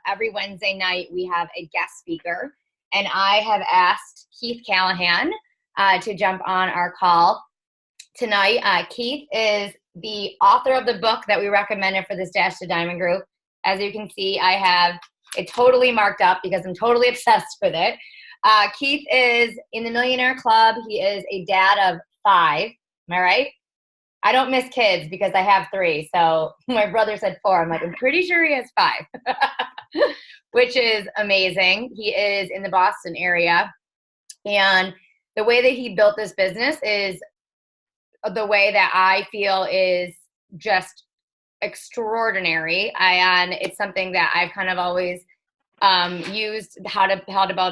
Every Wednesday night, we have a guest speaker, and I have asked Keith Callahan to jump on our call tonight. Keith is the author of the book that we recommended for this Dash to Diamond group. As you can see, I have it totally marked up because I'm totally obsessed with it. Keith is in the Millionaire Club. He is a dad of 5. Am I right? I don't miss kids because I have 3. So my brother said 4. I'm like, I'm pretty sure he has 5, which is amazing. He is in the Boston area. And the way that he built this business is the way that I feel is just extraordinary. And it's something that I've kind of always used how to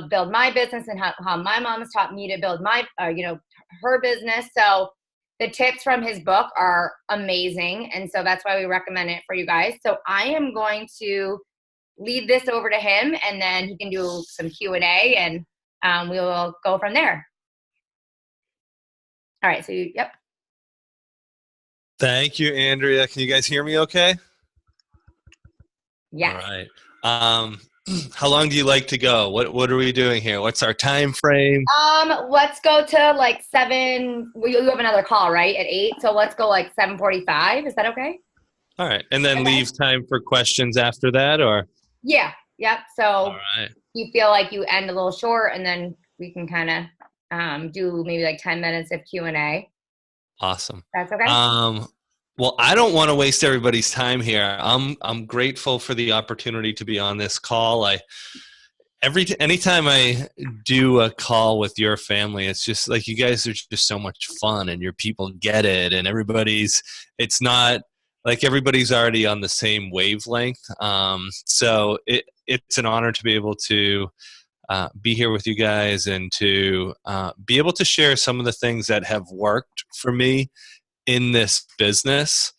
build my business and how my mom has taught me to build my, her business. So the tips from his book are amazing. And so that's why we recommend it for you guys. So I am going to lead this over to him, and then he can do some Q&A, and we will go from there. All right. So, yep. Thank you, Andrea. Can you guys hear me okay? Yeah. All right. How long do you like to go? What are we doing here? What's our time frame? Let's go to like 7. You have another call, right, at 8? So let's go like 7:45. Is that okay? All right. And then leave time for questions after that, or? Yeah. Yep. So all right. You feel like you end a little short, and then we can kind of do maybe like 10 minutes of Q&A. Awesome. That's okay. Well, I don't want to waste everybody's time here. I'm grateful for the opportunity to be on this call. Anytime I do a call with your family, it's just like you guys are just so much fun, and your people get it, and it's not like everybody's already on the same wavelength. So it's an honor to be able to be here with you guys, and to be able to share some of the things that have worked for me in this business.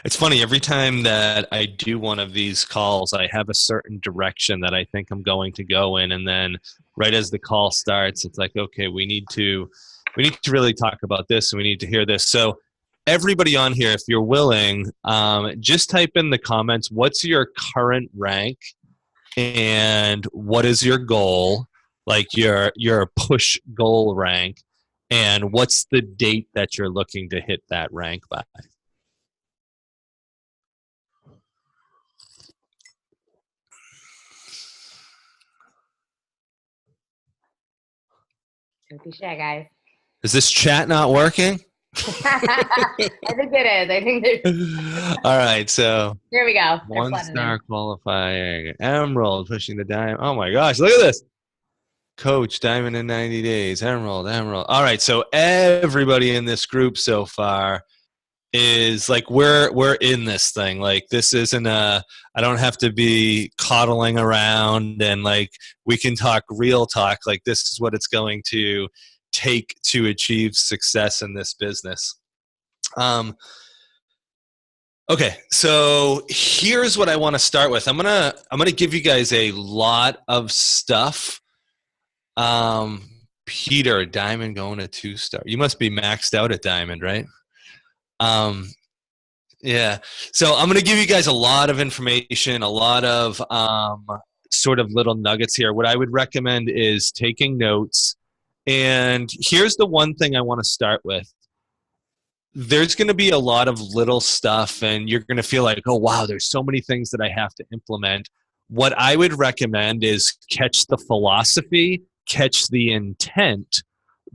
It's funny, every time that I do one of these calls, I have a certain direction that I think I'm going to go in, and then right as the call starts, it's like, okay, we need to really talk about this, and we need to hear this. So everybody on here, if you're willing, just type in the comments, what's your current rank and what is your goal, like your push goal rank, and what's the date that you're looking to hit that rank by. Don't be shy, guys. Is this chat not working? I think it is. I think there's. All right, so here we go. 1-star qualifier, Emerald, pushing the diamond. Oh my gosh, look at this. Coach, diamond in 90 days, Emerald. All right, so everybody in this group so far is like, we're in this thing. Like, this isn't I don't have to be coddling around, and like, we can talk real talk. Like, this is what it's going to take to achieve success in this business. Okay, so here's what I want to start with. I'm gonna give you guys a lot of stuff. Peter, diamond going to 2-star. You must be maxed out at diamond, right? Yeah. So I'm going to give you guys a lot of information, a lot of sort of little nuggets here. What I would recommend is taking notes. And here's the one thing I want to start with. There's going to be a lot of little stuff, and you're going to feel like, oh, wow, there's so many things that I have to implement. What I would recommend is catch the philosophy, catch the intent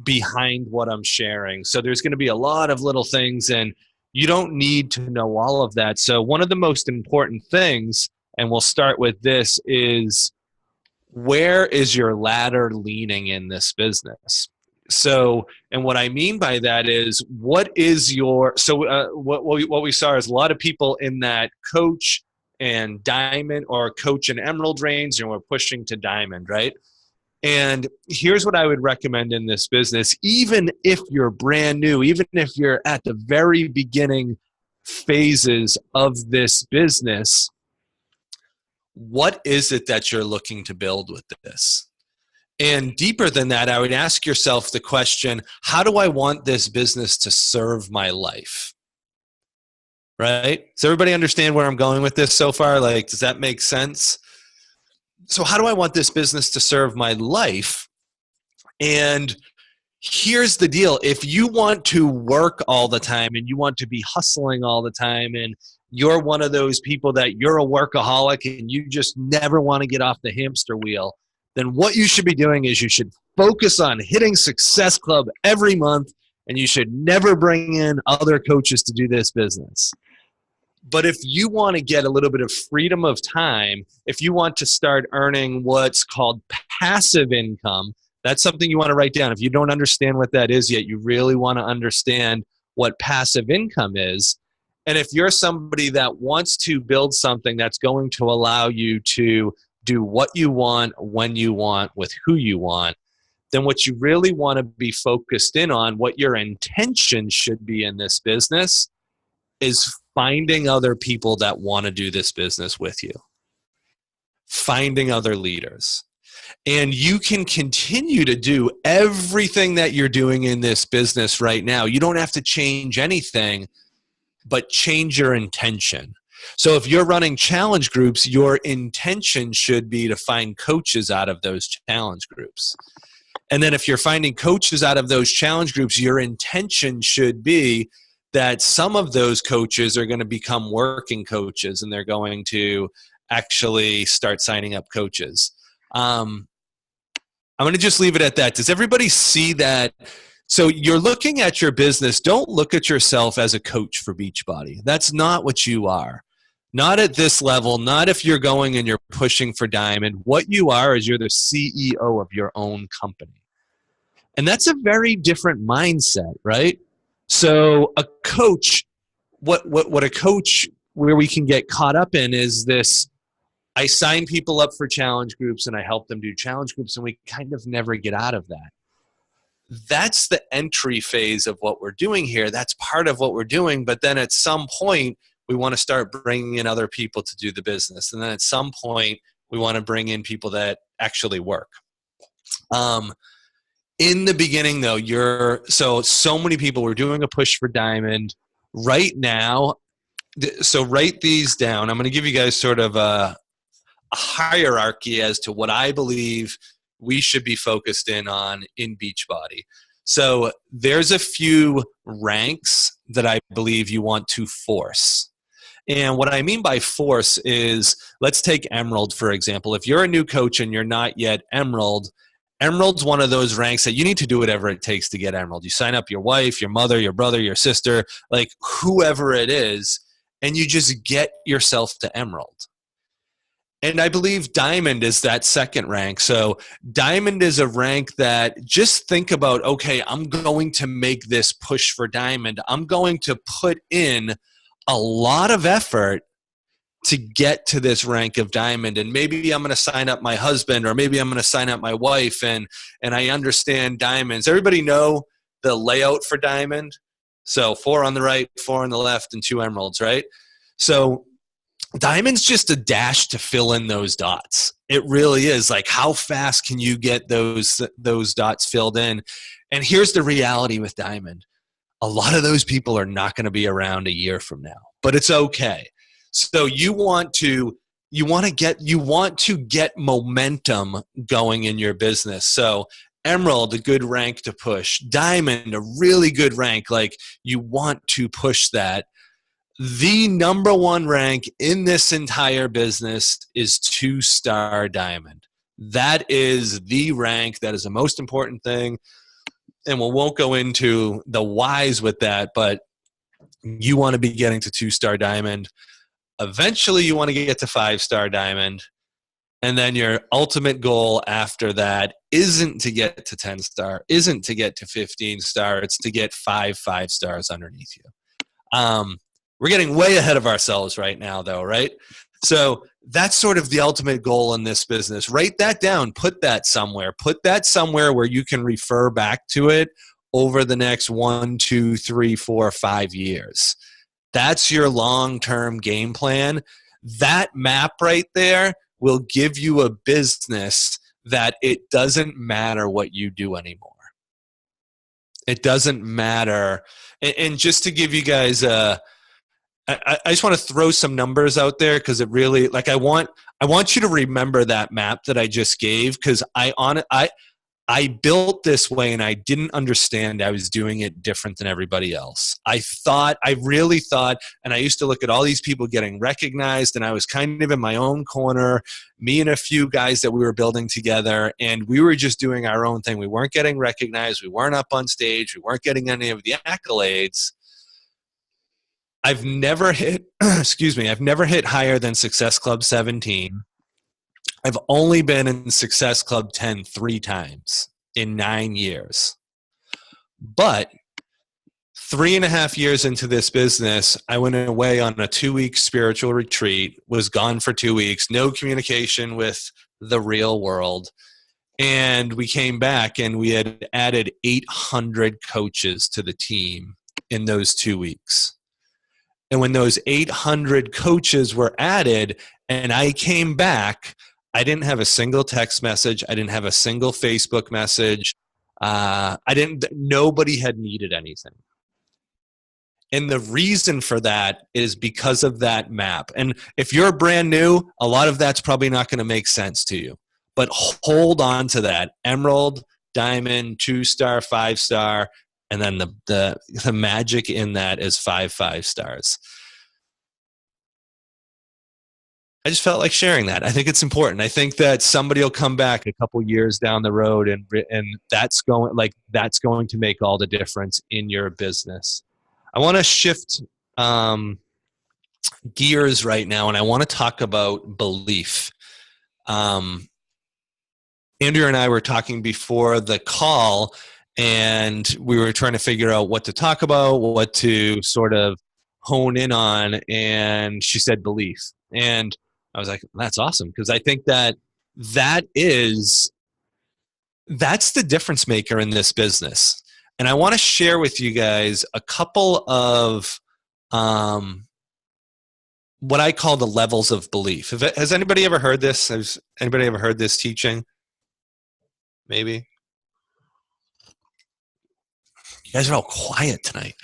behind what I'm sharing. So there's going to be a lot of little things, and you don't need to know all of that. So one of the most important things, and we'll start with this, is where is your ladder leaning in this business? So, and what I mean by that is, what is your, so what we saw is a lot of people in that coach and diamond, or coach and emerald range, and we're pushing to diamond, right? And here's what I would recommend in this business. Even if you're brand new, even if you're at the very beginning phases of this business, what is it that you're looking to build with this? And deeper than that, I would ask yourself the question, how do I want this business to serve my life? Right? Does everybody understand where I'm going with this so far? Like, does that make sense? So how do I want this business to serve my life? And here's the deal. If you want to work all the time and you want to be hustling all the time and you're one of those people that you're a workaholic and you just never want to get off the hamster wheel, then what you should be doing is you should focus on hitting Success Club every month, and you should never bring in other coaches to do this business. But if you want to get a little bit of freedom of time, if you want to start earning what's called passive income, that's something you want to write down. If you don't understand what that is yet, you really want to understand what passive income is. And if you're somebody that wants to build something that's going to allow you to do what you want, when you want, with who you want, then what you really want to be focused in on, what your intention should be in this business, is finding other people that want to do this business with you. Finding other leaders. And you can continue to do everything that you're doing in this business right now. You don't have to change anything, but change your intention. So if you're running challenge groups, your intention should be to find coaches out of those challenge groups. And then if you're finding coaches out of those challenge groups, your intention should be that some of those coaches are going to become working coaches and they're going to actually start signing up coaches. I'm going to just leave it at that. Does everybody see that? So you're looking at your business. Don't look at yourself as a coach for Beachbody. That's not what you are. Not at this level, not if you're going and you're pushing for Diamond. What you are is you're the CEO of your own company. And that's a very different mindset, right? So a coach, what a coach, where we can get caught up in is this, I sign people up for challenge groups and I help them do challenge groups, and we kind of never get out of that. That's the entry phase of what we're doing here. That's part of what we're doing. But then at some point, we want to start bringing in other people to do the business. And then at some point, we want to bring in people that actually work. In the beginning, though, so many people were doing a push for Diamond right now. So write these down. I'm going to give you guys sort of a hierarchy as to what I believe we should be focused in on in Beachbody. So there's a few ranks that I believe you want to force. And what I mean by force is, let's take Emerald, for example. If you're a new coach and you're not yet Emerald, Emerald's one of those ranks that you need to do whatever it takes to get Emerald. You sign up your wife, your mother, your brother, your sister, like whoever it is, and you just get yourself to Emerald. And I believe Diamond is that second rank. So Diamond is a rank that just think about, okay, I'm going to make this push for Diamond. I'm going to put in a lot of effort to get to this rank of Diamond. And maybe I'm going to sign up my husband, or maybe I'm going to sign up my wife, and I understand diamonds. Everybody know the layout for Diamond? So 4 on the right, 4 on the left, and 2 emeralds, right? So Diamond's just a dash to fill in those dots. It really is. Like, how fast can you get those dots filled in? And here's the reality with Diamond. A lot of those people are not going to be around a year from now, but it's okay. So you want to get momentum going in your business. So Emerald, a good rank to push. Diamond, a really good rank. Like, you want to push that. The number one rank in this entire business is 2-star Diamond. That is the rank. That is the most important thing. And we won't go into the whys with that, but you want to be getting to 2-star Diamond. Eventually, you want to get to 5-star Diamond. And then your ultimate goal after that isn't to get to 10-star, isn't to get to 15-star. It's to get 5 stars underneath you. We're getting way ahead of ourselves right now, though, right? So that's sort of the ultimate goal in this business. Write that down. Put that somewhere. Put that somewhere where you can refer back to it over the next 1, 2, 3, 4, 5 years. That's your long-term game plan. That map right there will give you a business that it doesn't matter what you do anymore. It doesn't matter. And just to give you guys I just want to throw some numbers out there, because it really, like, I want you to remember that map that I just gave, because I built this way and I didn't understand I was doing it different than everybody else. I really thought, and I used to look at all these people getting recognized, and I was kind of in my own corner, me and a few guys that we were building together, and we were just doing our own thing. We weren't getting recognized. We weren't up on stage. We weren't getting any of the accolades. I've never hit, I've never hit higher than Success Club 17. I've only been in Success Club 10 3 times in 9 years. But 3.5 years into this business, I went away on a 2-week spiritual retreat, was gone for 2 weeks, no communication with the real world. And we came back and we had added 800 coaches to the team in those 2 weeks. And when those 800 coaches were added and I came back, I didn't have a single text message. I didn't have a single Facebook message. Nobody had needed anything. And the reason for that is because of that map. And if you're brand new, a lot of that's probably not going to make sense to you. But hold on to that. Emerald, Diamond, 2-star, 5-star, and then the magic in that is 5 5-stars. I just felt like sharing that. I think it's important. I think that somebody will come back a couple years down the road, and that's going to make all the difference in your business. I want to shift gears right now, and I want to talk about belief. Andrew and I were talking before the call, and we were trying to figure out what to talk about, what to sort of hone in on, and she said belief. And I was like, that's awesome, because I think that's the difference maker in this business. And I want to share with you guys a couple of what I call the levels of belief. Has anybody ever heard this? Has anybody ever heard this teaching? Maybe. You guys are all quiet tonight.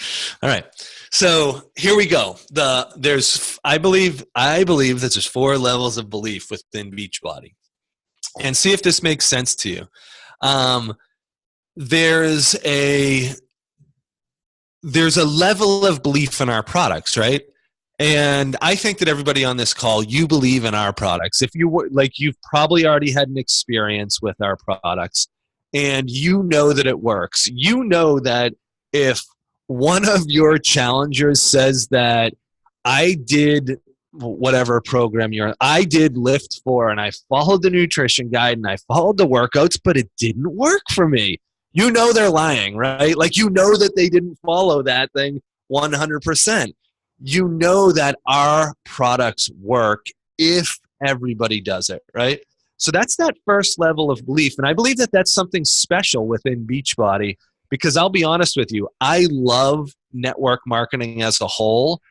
All right. So here we go. I believe that there's 4 levels of belief within Beachbody, and see if this makes sense to you. There's a level of belief in our products, right? And I think that everybody on this call, you believe in our products. If you were you've probably already had an experience with our products, and you know that it works. You know that if one of your challengers says that I did whatever program I did Lift 4 and I followed the nutrition guide and I followed the workouts, but it didn't work for me. You know they're lying, right? You know that they didn't follow that thing 100%. You know that our products work if everybody does it, right? So that's that first level of belief. And I believe that that's something special within Beachbody, because I'll be honest with you, I love network marketing as a whole,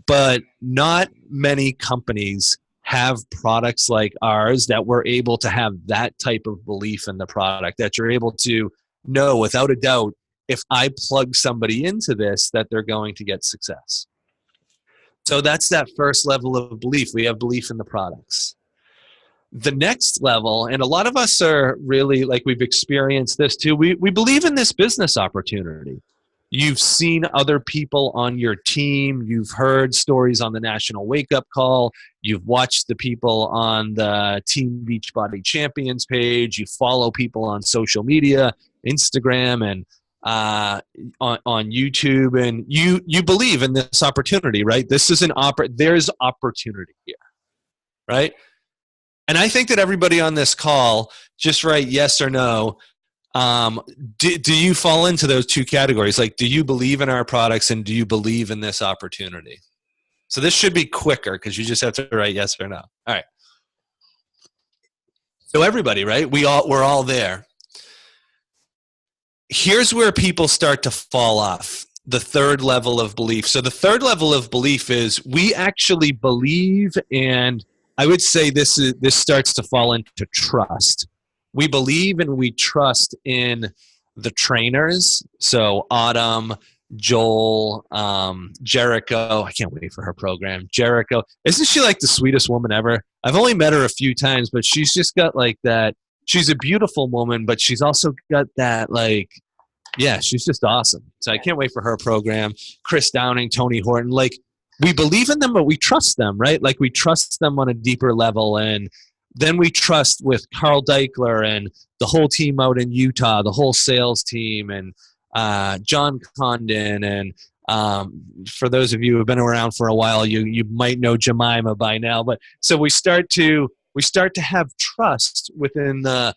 but not many companies have products like ours that we're able to have that type of belief in the product, that you're able to know without a doubt, if I plug somebody into this, that they're going to get success. So that's that first level of belief. We have belief in the products. The next level, and a lot of us are really, we've experienced this too, we believe in this business opportunity. You've seen other people on your team. You've heard stories on the National Wake Up Call. You've watched the people on the Team Beachbody Champions page. You follow people on social media, Instagram, and on YouTube, and you believe in this opportunity, right? This is there's opportunity here, right? And I think that everybody on this call, just write yes or no. Do you fall into those 2 categories? Do you believe in our products, and do you believe in this opportunity? So this should be quicker, because you just have to write yes or no. All right. So everybody, right? We're all there. Here's where people start to fall off. The third level of belief. So the third level of belief is we actually believe, and I would say this starts to fall into trust. we believe and we trust in the trainers. So Autumn, Joel, Jericho. I can't wait for her program. Jericho. Isn't she like the sweetest woman ever? I've only met her a few times, but she's just got like that. She's a beautiful woman, but she's also got that like, yeah, she's just awesome. So I can't wait for her program. Chris Downing, Tony Horton. Like, we believe in them, but we trust them, right? Like, we trust them on a deeper level. And then we trust with Carl Deichler and the whole team out in Utah, the whole sales team, and John Condon. And for those of you who have been around for a while, you might know Jemima by now. But so we start to have trust within the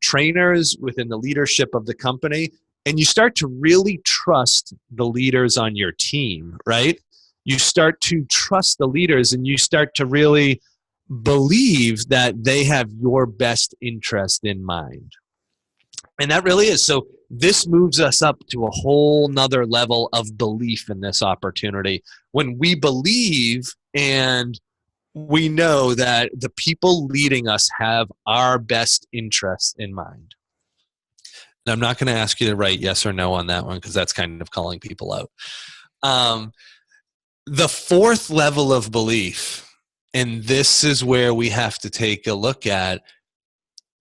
trainers, within the leadership of the company, and you start to really trust the leaders on your team, right? You start to trust the leaders, and you start to really believe that they have your best interest in mind. And that really is. So this moves us up to a whole nother level of belief in this opportunity. When we believe and we know that the people leading us have our best interests in mind. And I'm not going to ask you to write yes or no on that one, because that's kind of calling people out. The fourth level of belief, and this is where we have to take a look at,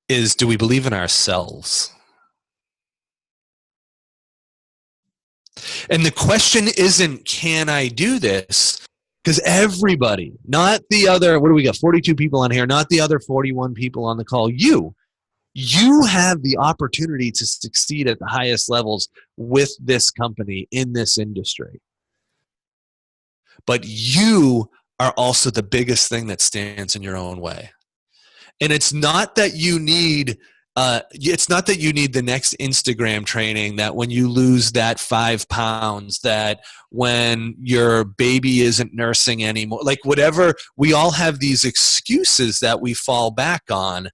is, do we believe in ourselves? And the question isn't, can I do this? Because everybody, not the other, what do we got, 42 people on here, not the other 41 people on the call, you have the opportunity to succeed at the highest levels with this company in this industry. But you are also the biggest thing that stands in your own way. And it's not that you need the next Instagram training, that when you lose that 5 pounds, that when your baby isn't nursing anymore, like whatever, we all have these excuses that we fall back on.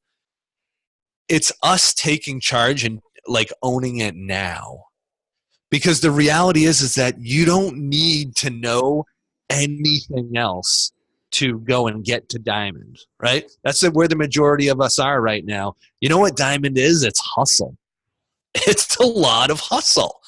It's us taking charge and like owning it now. Because the reality is that you don't need to know anything else to go and get to diamond, right? That's where the majority of us are right now. You know what diamond is? It's hustle. It's a lot of hustle.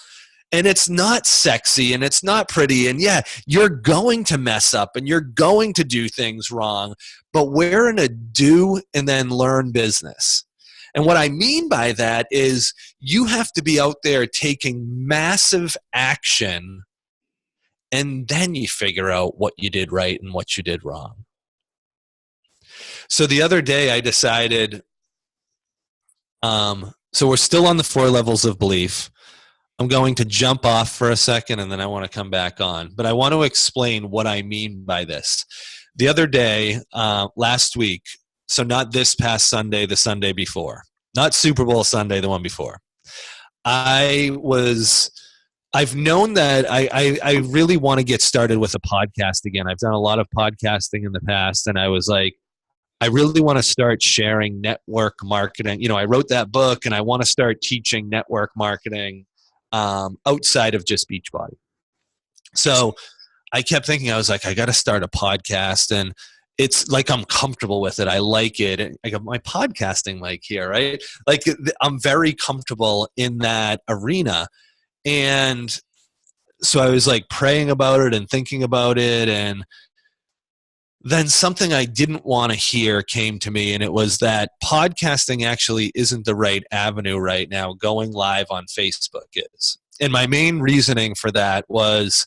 And it's not sexy and it's not pretty. And yeah, you're going to mess up and you're going to do things wrong, but we're in a do and then learn business. And what I mean by that is you have to be out there taking massive action, and then you figure out what you did right and what you did wrong. So the other day I decided, so we're still on the 4 levels of belief. I'm going to jump off for a second and then I want to come back on. But I want to explain what I mean by this. The other day, last week, so not this past Sunday, the Sunday before, not Super Bowl Sunday, the one before, I've known that I really want to get started with a podcast again. I've done a lot of podcasting in the past, and I was like, I really want to start sharing network marketing. You know, I wrote that book, and I want to start teaching network marketing outside of just Beachbody. So I kept thinking, I was like, I got to start a podcast, and it's like I'm comfortable with it. I like it. I got my podcasting mic here, right? Like I'm very comfortable in that arena. And so I was like praying about it and thinking about it. And then something I didn't want to hear came to me. And it was that podcasting actually isn't the right avenue right now. Going live on Facebook is. And my main reasoning for that was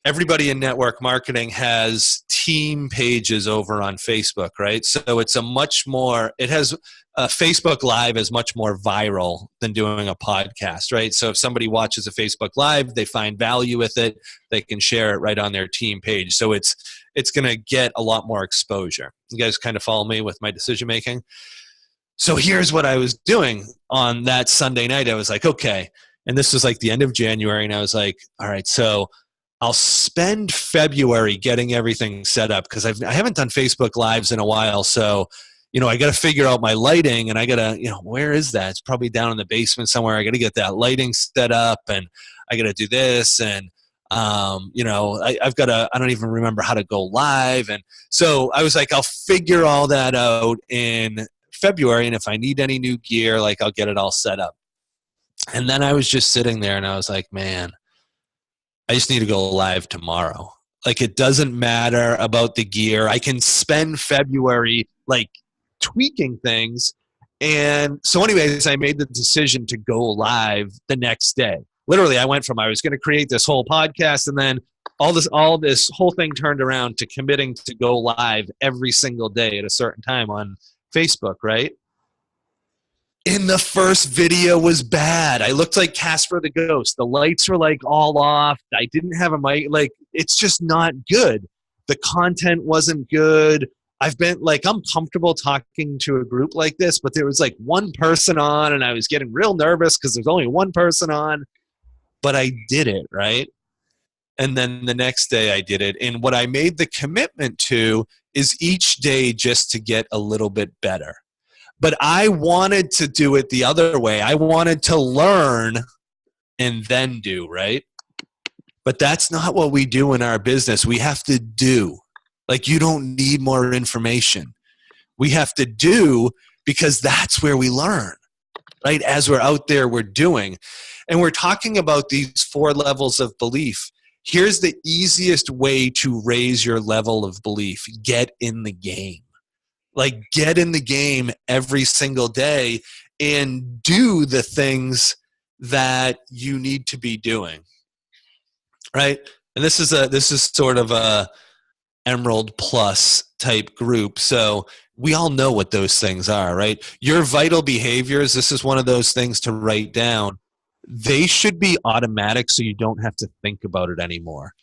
everybody in network marketing has team pages over on Facebook, right? So it's Facebook Live is much more viral than doing a podcast, right? So if somebody watches a Facebook Live, they find value with it, they can share it right on their team page. So it's going to get a lot more exposure. You guys kind of follow me with my decision making? So here's what I was doing on that Sunday night. I was like, okay, and this was like the end of January, and I was like, all right, so I'll spend February getting everything set up because I haven't done Facebook Lives in a while. So, you know, I got to figure out my lighting, and I got to, you know, where is that? It's probably down in the basement somewhere. I got to get that lighting set up, and I got to do this. And, you know, I don't even remember how to go live. And so I was like, I'll figure all that out in February, and if I need any new gear, like I'll get it all set up. And then I was just sitting there and I was like, man, I just need to go live tomorrow. Like, it doesn't matter about the gear. I can spend February like tweaking things. And so anyways, I made the decision to go live the next day. Literally, I went from, I was going to create this whole podcast, and then all this whole thing turned around to committing to go live every single day at a certain time on Facebook, right? And the first video was bad. I looked like Casper the Ghost. The lights were like all off. I didn't have a mic. Like, it's just not good. The content wasn't good. I've been like, I'm comfortable talking to a group like this, but there was like one person on and I was getting real nervous because there's only one person on, but I did it, right? And then the next day I did it. And what I made the commitment to is each day just to get a little bit better. But I wanted to do it the other way. I wanted to learn and then do, right? But that's not what we do in our business. We have to do. Like, you don't need more information. We have to do, because that's where we learn, right? As we're out there, we're doing. And we're talking about these 4 levels of belief. Here's the easiest way to raise your level of belief. Get in the game. Like, get in the game every single day and do the things that you need to be doing, right? And this is sort of a Emerald Plus type group. So we all know what those things are, right? Your vital behaviors, this is one of those things to write down. They should be automatic so you don't have to think about it anymore.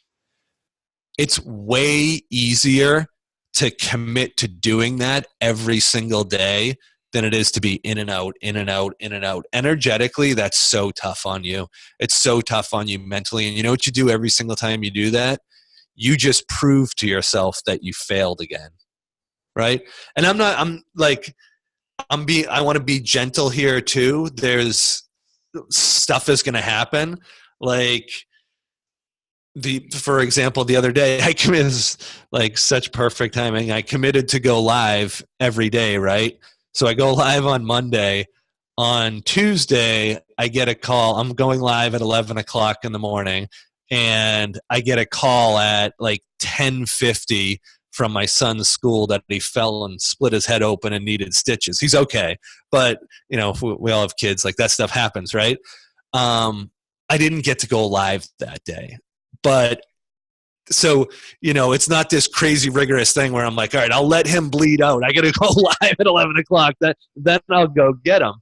It's way easier to commit to doing that every single day than it is to be in and out, in and out, in and out. Energetically, that's so tough on you. It's so tough on you mentally. And you know what you do every single time you do that? You just prove to yourself that you failed again, right? And I want to be gentle here too. There's stuff is going to happen. Like, for example, the other day, I committed, like, such perfect timing. I committed to go live every day, right? So I go live on Monday. On Tuesday, I get a call. I'm going live at 11 o'clock in the morning, and I get a call at like 10:50 from my son's school that he fell and split his head open and needed stitches. He's okay, but you know, we all have kids. Like, that stuff happens, right? I didn't get to go live that day. But so, you know, it's not this crazy rigorous thing where I'm like, all right, I'll let him bleed out. I got to go live at 11 o'clock. Then I'll go get him.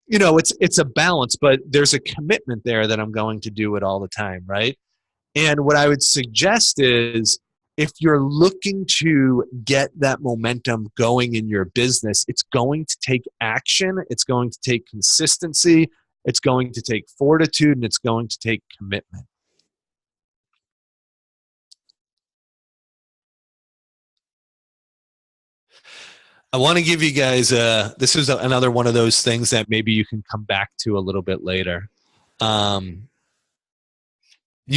You know, it's a balance, but there's a commitment there that I'm going to do it all the time, right? And what I would suggest is, if you're looking to get that momentum going in your business, it's going to take action. It's going to take consistency. It's going to take fortitude, and it's going to take commitment. I want to give you guys this is another one of those things that maybe you can come back to a little bit later. You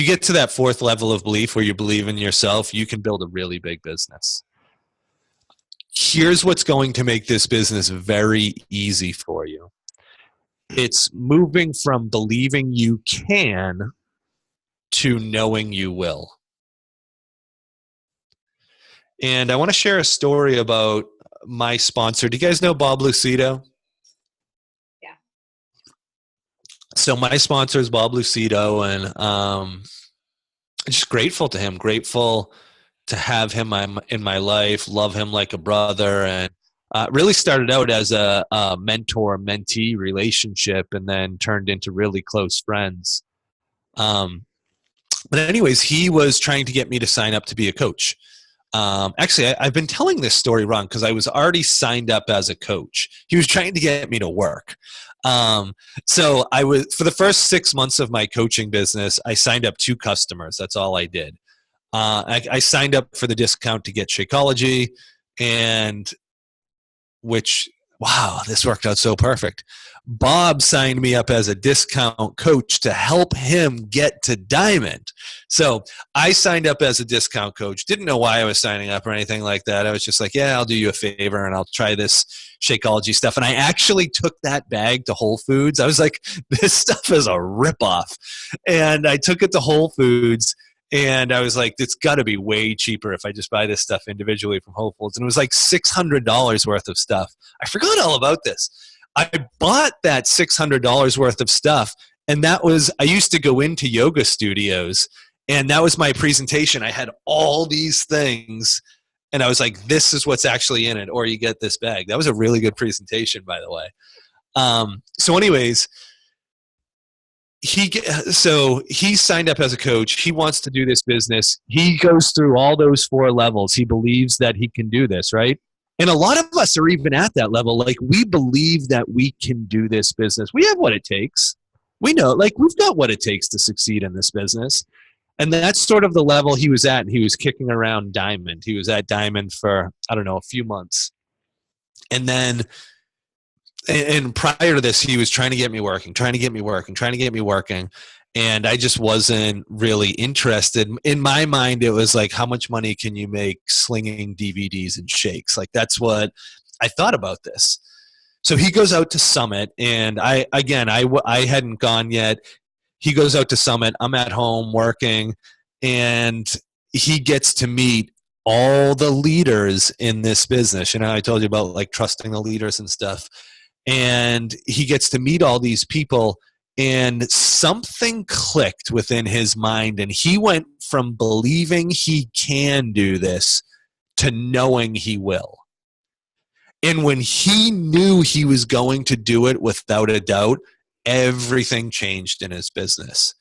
get to that 4th level of belief where you believe in yourself, you can build a really big business. Here's what's going to make this business very easy for you. It's moving from believing you can to knowing you will. And I want to share a story about my sponsor. Do you guys know Bob Lucido? Yeah. So my sponsor is Bob Lucido, and I'm just grateful to him, grateful to have him in my life, love him like a brother, and really started out as a mentor-mentee relationship and then turned into really close friends. But anyways, he was trying to get me to sign up to be a coach. Actually, I've been telling this story wrong because I was already signed up as a coach. He was trying to get me to work. So I was, for the first 6 months of my coaching business, I signed up 2 customers. That's all I did. I signed up for the discount to get Shakeology, and which wow, this worked out so perfect. Bob signed me up as a discount coach to help him get to Diamond. So I signed up as a discount coach. Didn't know why I was signing up or anything like that. I was just like, yeah, I'll do you a favor and I'll try this Shakeology stuff. And I actually took that bag to Whole Foods. I was like, this stuff is a ripoff. And I took it to Whole Foods. And I was like, it's got to be way cheaper if I just buy this stuff individually from Whole Foods. And it was like $600 worth of stuff. I forgot all about this. I bought that $600 worth of stuff. And that was, I used to go into yoga studios. And that was my presentation. I had all these things. And I was like, this is what's actually in it. Or you get this bag. That was a really good presentation, by the way. So anyways, he signed up as a coach. He wants to do this business. He goes through all those 4 levels. He believes that he can do this, right? And a lot of us are even at that level. Like, we believe that we can do this business. We have what it takes. We know, like, we've got what it takes to succeed in this business. And that's sort of the level he was at. And he was kicking around Diamond. He was at Diamond for, I don't know, a few months. And then and prior to this, he was trying to get me working. And I just wasn't really interested. In my mind, it was like, how much money can you make slinging DVDs and shakes? Like, that's what I thought about this. So he goes out to Summit, and I hadn't gone yet. He goes out to Summit. I'm at home working, and he gets to meet all the leaders in this business. You know, I told you about like trusting the leaders and stuff. And he gets to meet all these people, and something clicked within his mind, and he went from believing he can do this to knowing he will. And when he knew he was going to do it without a doubt, everything changed in his business.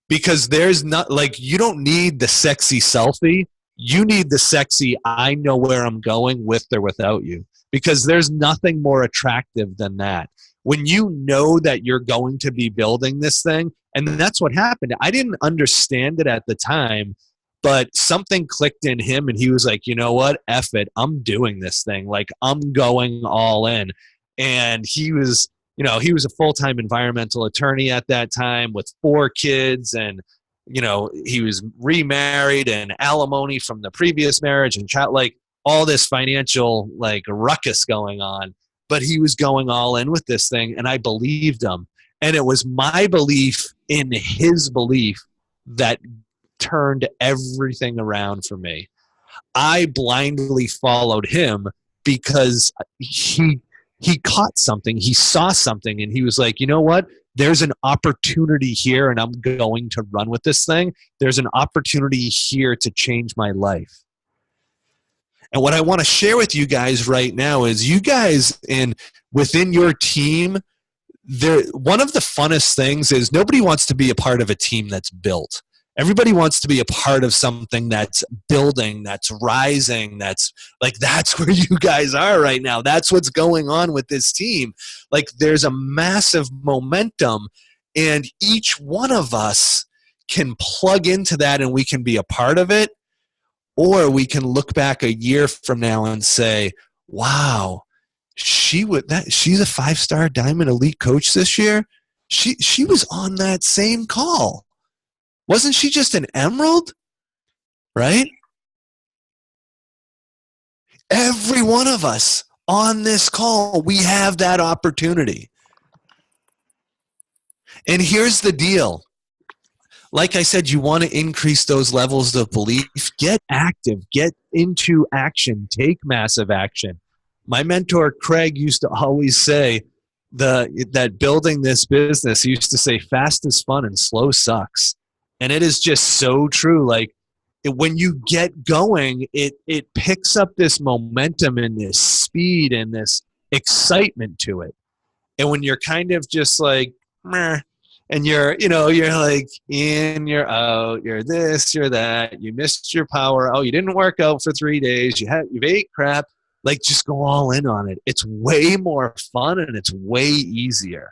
Because there's not, like, you don't need the sexy selfie. You need the sexy, I know where I'm going with or without you. Because there's nothing more attractive than that. When you know that you're going to be building this thing, and that's what happened. I didn't understand it at the time, but something clicked in him, and he was like, you know what? F it. I'm doing this thing. Like, I'm going all in. And he was a full-time environmental attorney at that time with 4 kids, and he was remarried and alimony from the previous marriage and child, like, all this financial like ruckus going on, but he was going all in with this thing, and I believed him. And it was my belief in his belief that turned everything around for me. I blindly followed him because he caught something, he saw something, and he was like, you know what? There's an opportunity here, and I'm going to run with this thing. There's an opportunity here to change my life. And what I want to share with you guys right now is you guys within your team, one of the funnest things is nobody wants to be a part of a team that's built. Everybody wants to be a part of something that's building, that's rising, that's where you guys are right now. That's what's going on with this team. Like, there's a massive momentum, and each one of us can plug into that and we can be a part of it. Or we can look back a year from now and say, wow, she's a 5-star Diamond Elite coach this year. She was on that same call. Wasn't she just an Emerald? Right? Every one of us on this call, we have that opportunity. And here's the deal. Like I said, you want to increase those levels of belief. Get active. Get into action. Take massive action. My mentor, Craig, used to always say that building this business, he used to say, fast is fun and slow sucks. And it is just so true. Like, when you get going, it picks up this momentum and this speed and this excitement to it. And when you're kind of just like, meh, and you're like in, you're out, you're this, you're that, you missed your power. Oh, you didn't work out for 3 days. You've ate crap. Like, just go all in on it. It's way more fun and it's way easier.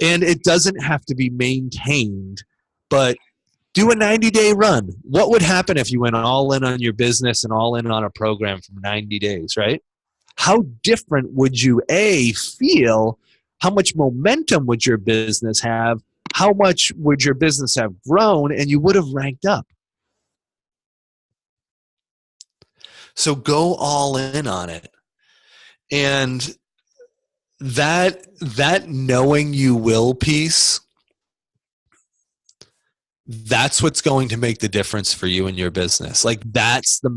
And it doesn't have to be maintained, but do a 90-day run. What would happen if you went all in on your business and all in on a program for 90 days, right? how different would you feel? How much momentum would your business have? How much would your business have grown? And you would have ranked up. So go all in on it. And that knowing you will piece, that's what's going to make the difference for you in your business. Like that's the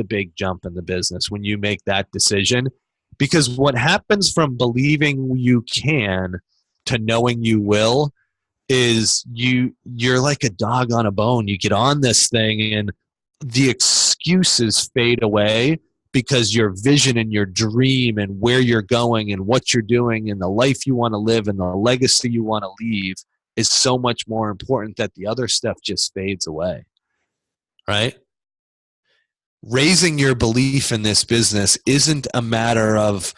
big jump in the business when you make that decision. Because what happens from believing you can to knowing you will is you're like a dog on a bone. You get on this thing and the excuses fade away because your vision and your dream and where you're going and what you're doing and the life you want to live and the legacy you want to leave is so much more important that the other stuff just fades away, right? Raising your belief in this business isn't a matter of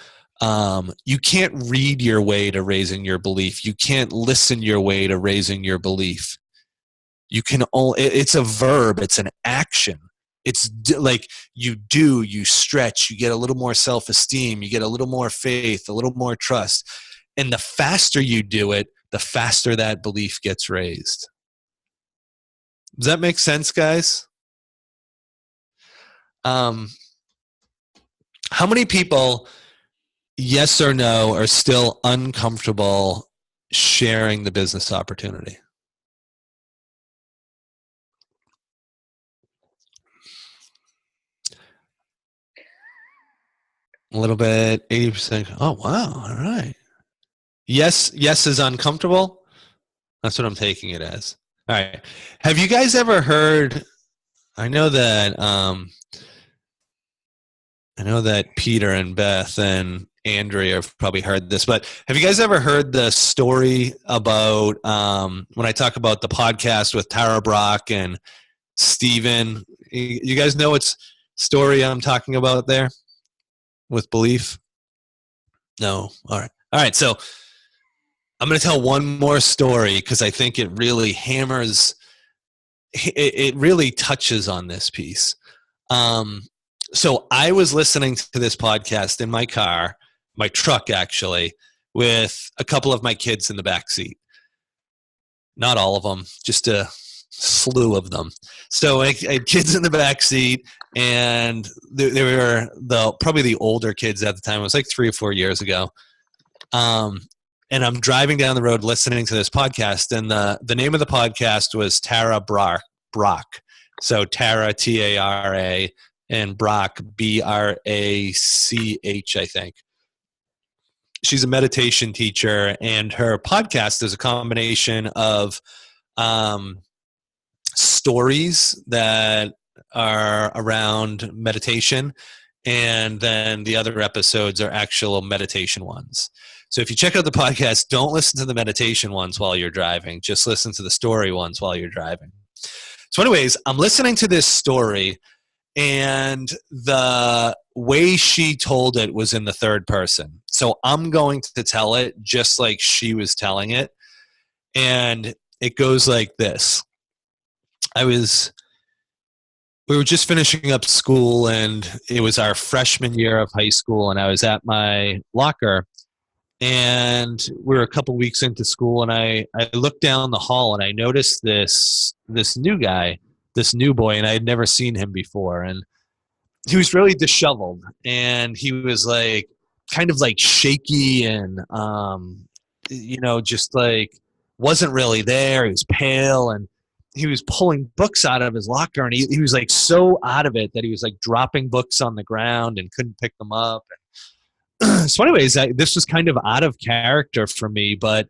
you can't read your way to raising your belief. You can't listen your way to raising your belief. You can only, it's a verb, it's an action. It's like you do, you stretch, you get a little more self-esteem, you get a little more faith, a little more trust. And the faster you do it, the faster that belief gets raised. Does that make sense, guys? How many people, yes or no, are still uncomfortable sharing the business opportunity? A little bit, 80%. Oh, wow. All right. Yes is uncomfortable. That's what I'm taking it as. All right. Have you guys ever heard, I know that Peter and Beth and Andrea have probably heard this, but have you guys ever heard the story about when I talk about the podcast with Tara Brach and Steven? You guys know what story I'm talking about there with belief? No. All right. So I'm going to tell one more story because I think it really hammers, it really touches on this piece. So I was listening to this podcast in my car, my truck actually, with a couple of my kids in the back seat. Not all of them, just a slew of them. So I had kids in the back seat, and they were probably the older kids at the time. It was like 3 or 4 years ago. And I'm driving down the road listening to this podcast, and the name of the podcast was Tara Brach. So Tara, Tara, and Brach, Brach, I think. She's a meditation teacher, and her podcast is a combination of stories that are around meditation, and then the other episodes are actual meditation ones. So if you check out the podcast, don't listen to the meditation ones while you're driving. Just listen to the story ones while you're driving. So anyways, I'm listening to this story, and the way she told it was in the third person. So I'm going to tell it just like she was telling it. And it goes like this. We were just finishing up school, and it was our freshman year of high school, and I was at my locker, and we were a couple weeks into school, and I looked down the hall, and I noticed this new guy, this new boy, and I had never seen him before, and he was really disheveled, and he was like kind of like shaky, and just like wasn't really there. He was pale, and he was pulling books out of his locker, and he was like so out of it that he was like dropping books on the ground and couldn't pick them up. So anyways, this was kind of out of character for me, but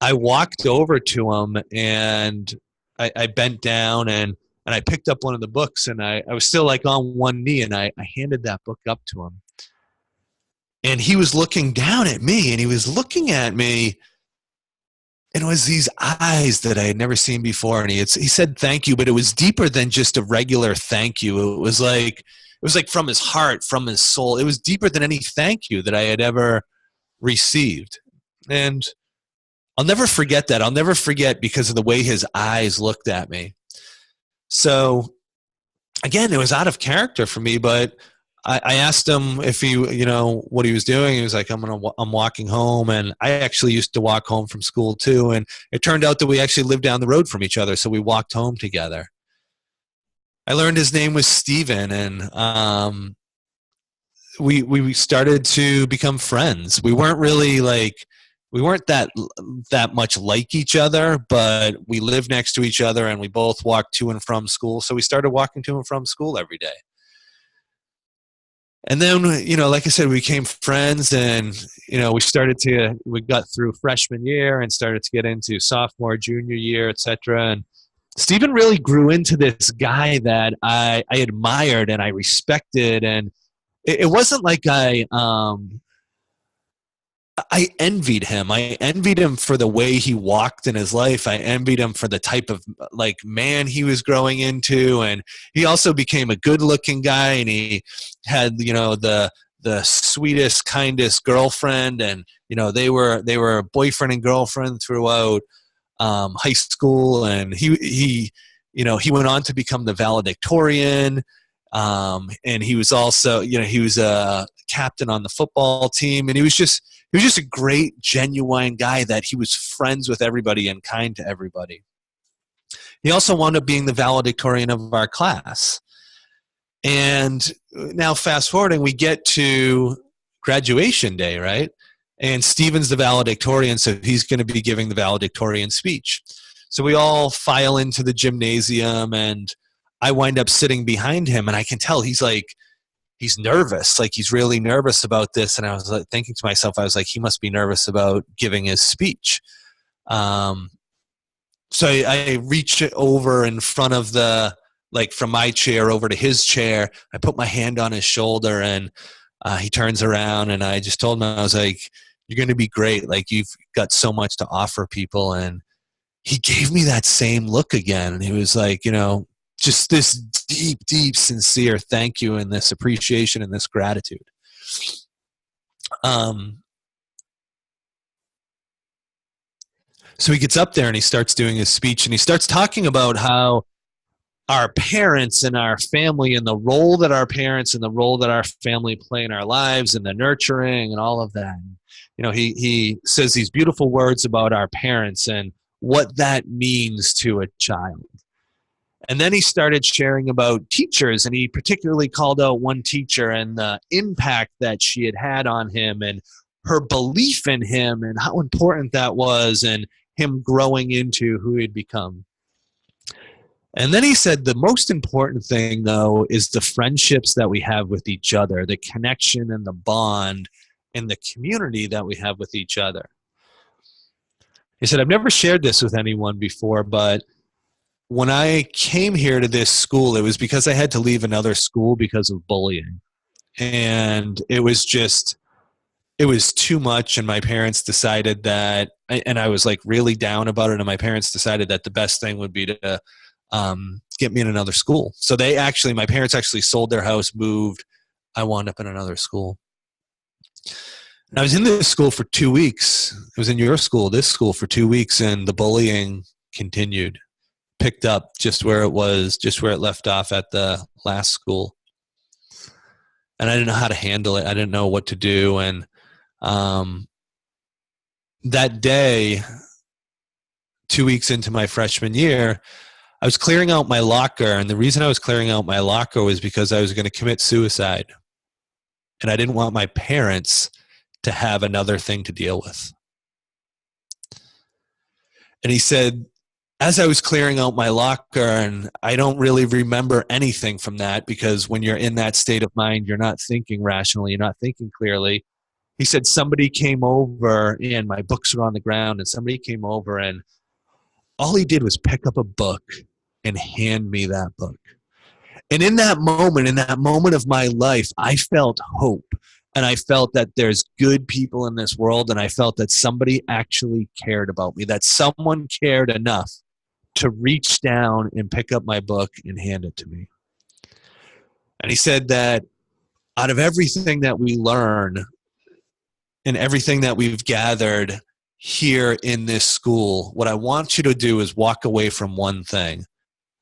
I walked over to him, and I bent down, and I picked up one of the books, and I was still like on one knee, and I handed that book up to him. And he was looking down at me, and he was looking at me, and it was these eyes that I had never seen before. And he said thank you, but it was deeper than just a regular thank you. It was like from his heart, from his soul. It was deeper than any thank you that I had ever received. And I'll never forget that. I'll never forget because of the way his eyes looked at me. So again, it was out of character for me, but I asked him if he, what he was doing. He was like, I'm walking home. And I actually used to walk home from school too. And it turned out that we actually lived down the road from each other. So we walked home together. I learned his name was Steven, and we started to become friends. We weren't that much like each other, but we lived next to each other and we both walked to and from school. So we started walking to and from school every day. And then, like I said, we became friends, and, we got through freshman year and started to get into sophomore, junior year, etc. And Stephen really grew into this guy that I admired and I respected. And it wasn't like I envied him. I envied him for the way he walked in his life. I envied him for the type of man he was growing into. And he also became a good looking guy, and he had, the sweetest, kindest girlfriend. And, they were boyfriend and girlfriend throughout high school. And he went on to become the valedictorian. And he was also, he was a captain on the football team, and he was just a great, genuine guy that he was friends with everybody and kind to everybody. He also wound up being the valedictorian of our class. And now fast forwarding, we get to graduation day, right? And Steven's the valedictorian, so he's going to be giving the valedictorian speech. So we all file into the gymnasium, and I wind up sitting behind him, and I can tell he's nervous. He's really nervous about this. And I was thinking to myself, he must be nervous about giving his speech. So I reach over in front of from my chair over to his chair. I put my hand on his shoulder, and he turns around, and I just told him, I was like, you're going to be great. You've got so much to offer people. And he gave me that same look again. And he was like, just this deep, deep, sincere thank you, and this appreciation and this gratitude. So he gets up there and he starts doing his speech, and he starts talking about how our parents and our family, and the role that our parents and the role that our family play in our lives, and the nurturing and all of that. He says these beautiful words about our parents and what that means to a child. And then he started sharing about teachers, and he particularly called out one teacher and the impact that she had on him, and her belief in him, and how important that was, and him growing into who he'd become. And then he said the most important thing, though, is the friendships that we have with each other, the connection and the bond and the community that we have with each other. He said, I've never shared this with anyone before, but when I came here to this school, it was because I had to leave another school because of bullying. And it was too much. And my parents decided that, and I was really down about it. And my parents decided that the best thing would be to get me in another school. So my parents actually sold their house, moved. I wound up in another school. And I was in this school for 2 weeks. I was in this school for 2 weeks, and the bullying continued. Picked up just where it left off at the last school. And I didn't know how to handle it. I didn't know what to do. And that day, 2 weeks into my freshman year, I was clearing out my locker. And the reason I was clearing out my locker was because I was going to commit suicide. And I didn't want my parents to have another thing to deal with. And he said, as I was clearing out my locker, and I don't really remember anything from that, because when you're in that state of mind, you're not thinking rationally, you're not thinking clearly. He said somebody came over, and my books were on the ground, and somebody came over, and all he did was pick up a book and hand me that book. And in that moment of my life, I felt hope. And I felt that there's good people in this world, and I felt that somebody actually cared about me, that someone cared enough to reach down and pick up my book and hand it to me. And he said that out of everything that we learn and everything that we've gathered here in this school, what I want you to do is walk away from one thing.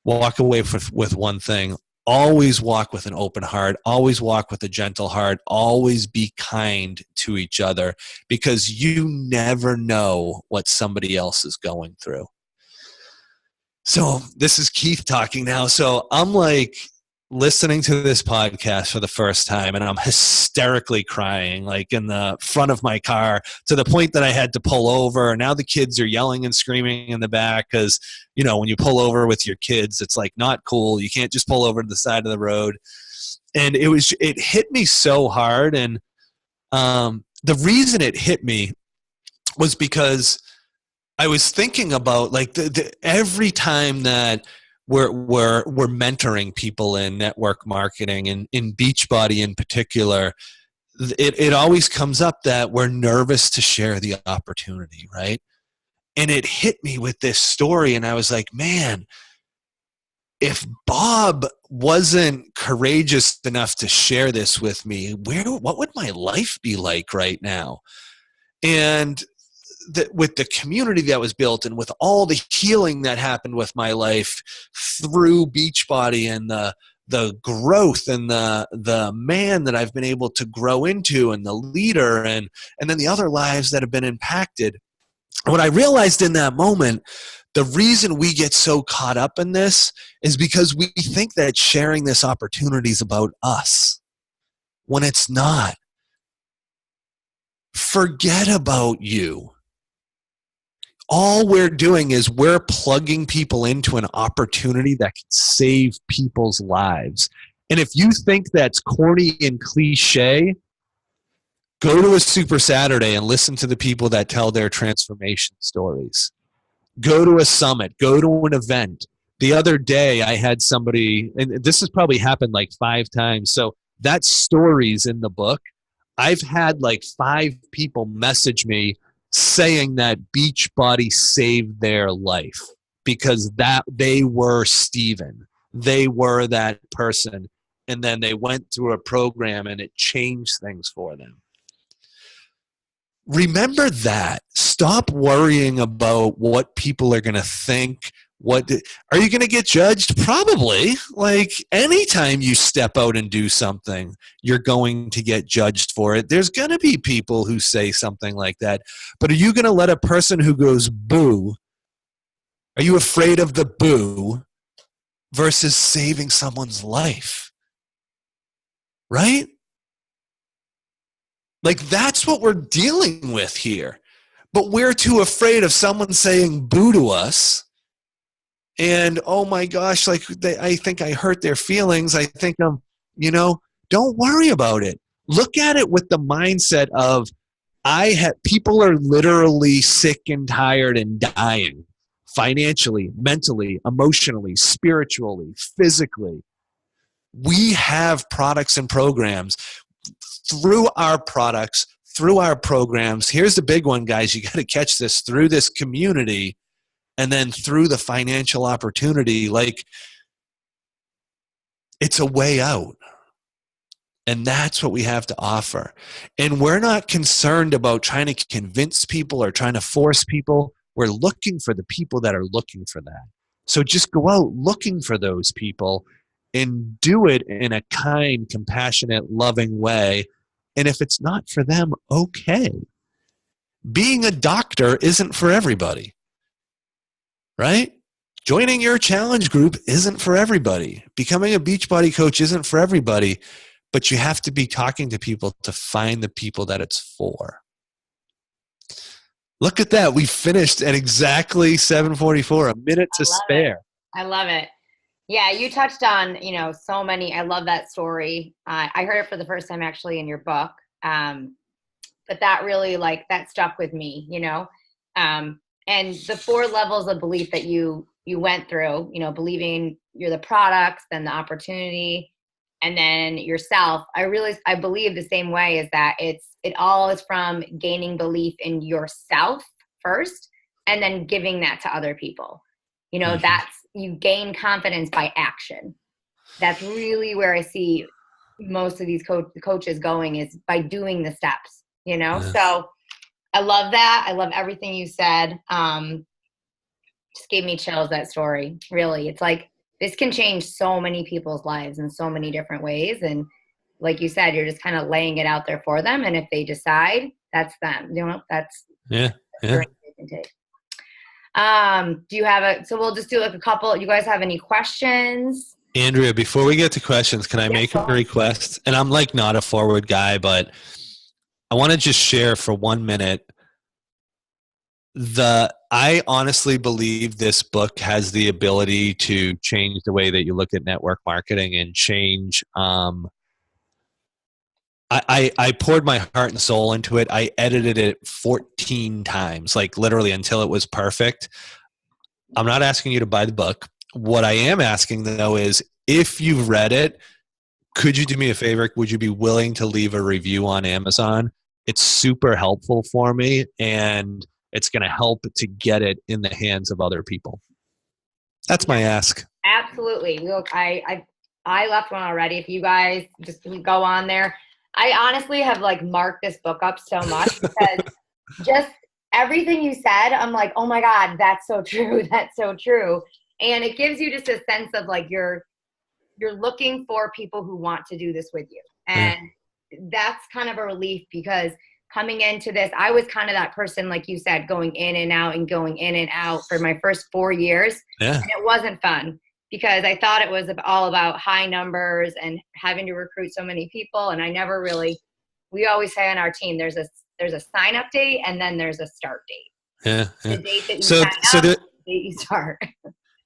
Walk away with one thing. always walk with an open heart, always walk with a gentle heart, always be kind to each other, because you never know what somebody else is going through. So this is Keith talking now. So I'm like listening to this podcast for the first time, and I'm hysterically crying, like in the front of my car, to the point that I had to pull over. Now the kids are yelling and screaming in the back because, you know, when you pull over with your kids, it's like not cool. You can't just pull over to the side of the road. And it hit me so hard. And the reason it hit me was because I was thinking about like every time that we're mentoring people in network marketing and in Beachbody in particular, it always comes up that we're nervous to share the opportunity, right? And it hit me with this story, and I was like, man, if Bob wasn't courageous enough to share this with me, what would my life be like right now? And with the community that was built, and with all the healing that happened with my life through Beachbody, and the growth, and the man that I've been able to grow into, and the leader, and then the other lives that have been impacted. What I realized in that moment, the reason we get so caught up in this is because we think that sharing this opportunity is about us, when it's not. Forget about you. All we're doing is we're plugging people into an opportunity that can save people's lives. And if you think that's corny and cliche, go to a Super Saturday and listen to the people that tell their transformation stories. Go to a summit, go to an event. The other day I had somebody, and this has probably happened like 5 times, so that story's in the book. I've had like 5 people message me saying that Beachbody saved their life because that they were Steven. They were that person. And then they went through a program and it changed things for them. Remember that. Stop worrying about what people are going to think. Are you going to get judged? Probably. Like anytime you step out and do something, you're going to get judged for it. There's going to be people who say something like that. But are you going to let a person who goes boo, are you afraid of the boo versus saving someone's life? Right? Like that's what we're dealing with here. But we're too afraid of someone saying boo to us. And, oh my gosh, like I think I hurt their feelings. I think don't worry about it. Look at it with the mindset of people are literally sick and tired and dying financially, mentally, emotionally, spiritually, physically. We have products and programs. Through our products, through our programs, here's the big one, guys. You got to catch this, through this community. And then through the financial opportunity, like it's a way out. And that's what we have to offer. And we're not concerned about trying to convince people or trying to force people. We're looking for the people that are looking for that. So just go out looking for those people and do it in a kind, compassionate, loving way. And if it's not for them, okay. Being a doctor isn't for everybody. Right? Joining your challenge group isn't for everybody. Becoming a Beachbody coach isn't for everybody, but you have to be talking to people to find the people that it's for. Look at that. We finished at exactly 7:44, a minute to spare. I love it. Yeah, you touched on, so many. I love that story. I heard it for the first time actually in your book. But that really that stuck with me, and the 4 levels of belief that you went through, believing you're the products, then the opportunity, and then yourself. I believe the same way, is that it all is from gaining belief in yourself first, and then giving that to other people. That's, you gain confidence by action. That's really where I see most of these coaches going, is by doing the steps, Yes. So I love that. I love everything you said. Just gave me chills, that story. Really. It's like this can change so many people's lives in so many different ways. And like you said, you're just kind of laying it out there for them. And if they decide, that's them. That's Yeah. they can take. Do you have so we'll just do like a couple. You guys have any questions? Andrea, before we get to questions, can I make a request? And I'm like not a forward guy, but I want to just share for 1 minute. I honestly believe this book has the ability to change the way that you look at network marketing and change. I poured my heart and soul into it. I edited it 14 times, like literally until it was perfect. I'm not asking you to buy the book. What I am asking, though, is if you've read it, could you do me a favor? Would you be willing to leave a review on Amazon? It's super helpful for me, and it's going to help to get it in the hands of other people. That's my ask. Absolutely. Look, I left one already. If you guys just go on there, I honestly have like marked this book up so much because just everything you said, I'm like, oh my God, that's so true. That's so true. And it gives you just a sense of like you're looking for people who want to do this with you. And that's kind of a relief because coming into this, I was kind of that person, like you said, going in and out and going in and out for my first 4 years. Yeah. And it wasn't fun because I thought it was all about high numbers and having to recruit so many people. And I never really, we always say on our team, there's a sign up date and then there's a start date. Yeah. The date that you sign up, the date you start.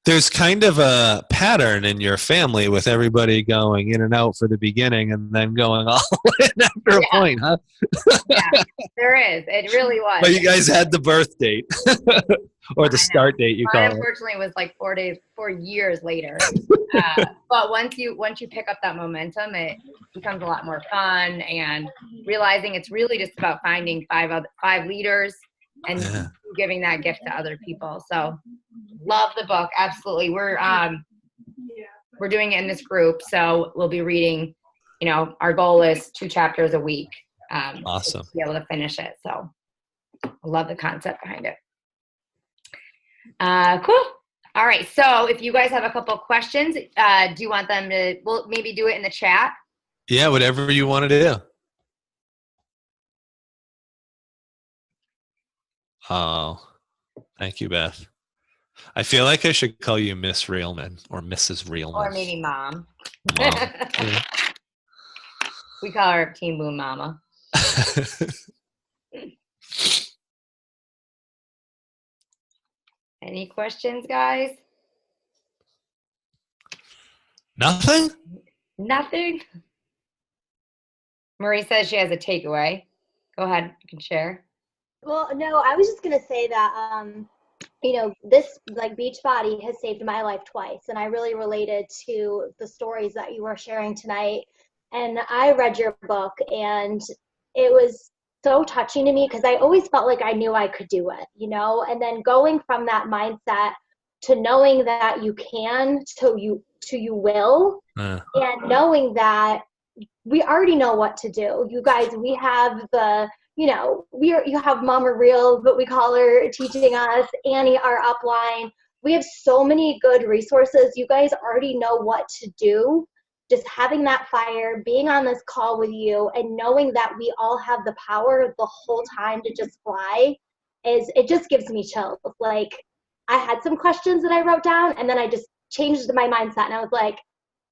There's kind of a pattern in your family with everybody going in and out for the beginning and then going all in after a point, huh? Yeah, there is. It really was. But you guys had the birth date or the start date, you call it. Unfortunately, it was like 4 years later. But once you pick up that momentum, it becomes a lot more fun and realizing it's really just about finding five leaders and giving that gift to other people. So love the book. Absolutely. We're doing it in this group. So we'll be reading, our goal is 2 chapters a week. Awesome. To be able to finish it. So I love the concept behind it. Cool. All right. So if you guys have a couple of questions, do you want them to, we'll maybe do it in the chat? Yeah. Whatever you want to do. Oh, thank you, Beth. I feel like I should call you Miss Reelman or Mrs. Reelman. Or maybe Mom. Yeah. We call her Team Boom Mama. Any questions, guys? Nothing? Nothing? Marie says she has a takeaway. Go ahead. You can share. Well, no, I was just going to say that, this like Beachbody has saved my life twice. And I really related to the stories that you were sharing tonight. And I read your book and it was so touching to me because I always felt like I knew I could do it, and then going from that mindset to knowing that you can, to you will, and knowing that we already know what to do. You guys, we have you have Mama Real, what we call her, teaching us, Annie, our upline. We have so many good resources. You guys already know what to do. Just having that fire, being on this call with you, and knowing that we all have the power the whole time to just fly, it just gives me chills. Like, I had some questions that I wrote down, and then I just changed my mindset, and I was like,